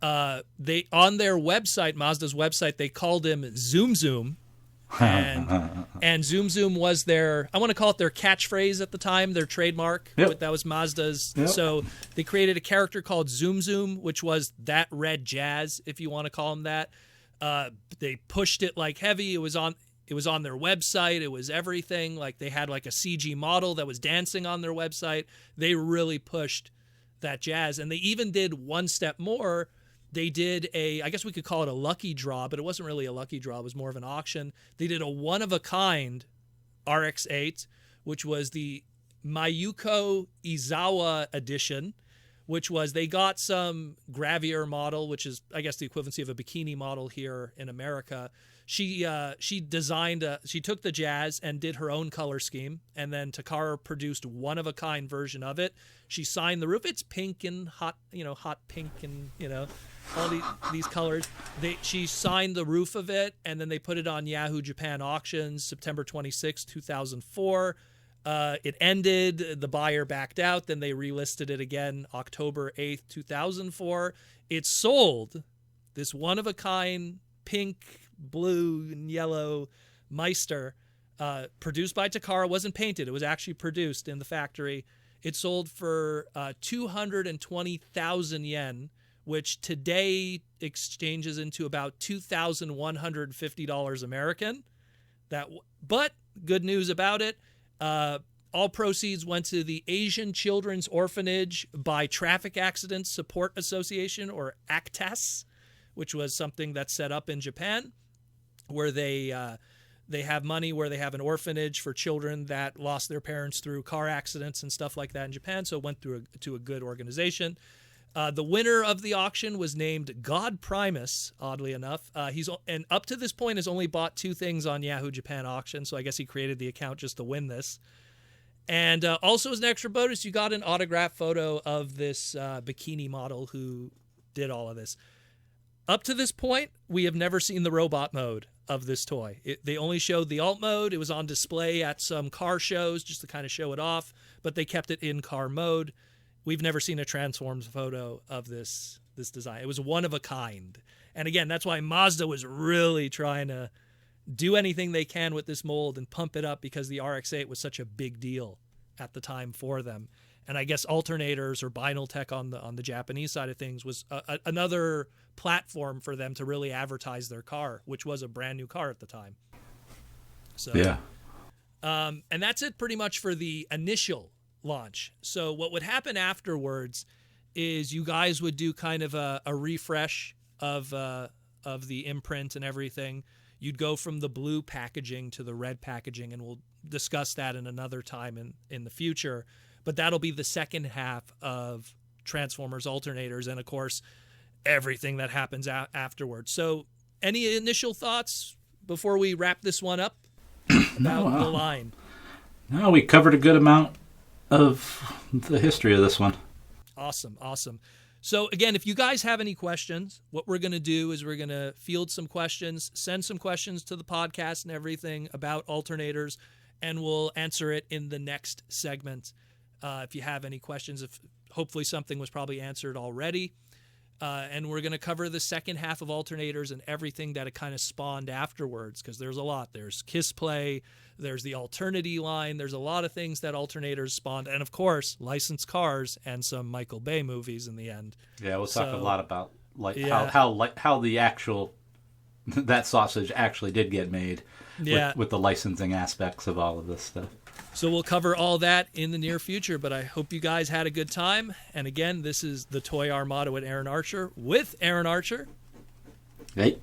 They on their website, Mazda's website, they called him Zoom Zoom. And Zoom Zoom was their, I want to call it their catchphrase at the time, their trademark. Yep. That was Mazda's. Yep. So they created a character called Zoom Zoom, which was that red jazz, if you want to call him that. They pushed it like heavy. It was on their website. It was everything. Like they had like a CG model that was dancing on their website. They really pushed that jazz. And they even did one step more. They did I guess we could call it a lucky draw, but it wasn't really a lucky draw. It was more of an auction. They did a one-of-a-kind RX-8, which was the Mayuko Izawa edition, which was they got some Gravier model, which is, I guess, the equivalency of a bikini model here in America. She designed she took the Jazz and did her own color scheme, and then Takara produced one-of-a-kind version of it. She signed the roof. It's pink and hot pink and, all these colors. She signed the roof of it, and then they put it on Yahoo Japan Auctions September 26, 2004. It ended. The buyer backed out. Then they relisted it again October 8th, 2004. It sold, this one-of-a-kind pink, blue, and yellow Meister, produced by Takara. Wasn't painted. It was actually produced in the factory. It sold for 220,000 yen, which today exchanges into about $2,150 American. But good news about it, all proceeds went to the Asian Children's Orphanage by Traffic Accidents Support Association, or ACTAS, which was something that's set up in Japan, where they have money, where they have an orphanage for children that lost their parents through car accidents and stuff like that in Japan. So it went to a good organization. The winner of the auction was named God Primus, oddly enough. And up to this point has only bought 2 things on Yahoo Japan Auction, so I guess he created the account just to win this. And also as an extra bonus, you got an autograph photo of this bikini model who did all of this. Up to this point, we have never seen the robot mode of this toy. They only showed the alt mode. It was on display at some car shows just to kind of show it off, but they kept it in car mode. We've never seen a Transforms photo of this design. It was one of a kind. And again, that's why Mazda was really trying to do anything they can with this mold and pump it up, because the RX-8 was such a big deal at the time for them. And I guess Alternators or Binaltech on the Japanese side of things was another platform for them to really advertise their car, which was a brand new car at the time. So yeah. And that's it pretty much for the initial launch. So what would happen afterwards is you guys would do kind of a refresh of the imprint and everything. You'd go from the blue packaging to the red packaging, and we'll discuss that in another time in the future. But that'll be the second half of Transformers Alternators, and of course, everything that happens afterwards. So any initial thoughts before we wrap this one up about the line? No, we covered a good amount of the history of this one. Awesome. So again, if you guys have any questions, what we're going to do is we're going to field some questions, send some questions to the podcast and everything about alternators, and we'll answer it in the next segment. If you have any questions, hopefully something was probably answered already. And we're going to cover the second half of Alternators and everything that it kind of spawned afterwards, because there's a lot. There's Kiss Play, there's the Alternity line, there's a lot of things that Alternators spawned, and of course, licensed cars and some Michael Bay movies in the end. Yeah, we'll talk a lot about how the actual that sausage actually did get made. Yeah. With the licensing aspects of all of this stuff. So we'll cover all that in the near future, but I hope you guys had a good time. And again, this is the Toy Armada with Aaron Archer, Hey.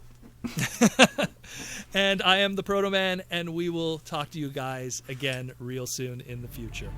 And I am the Protoman, and we will talk to you guys again real soon in the future.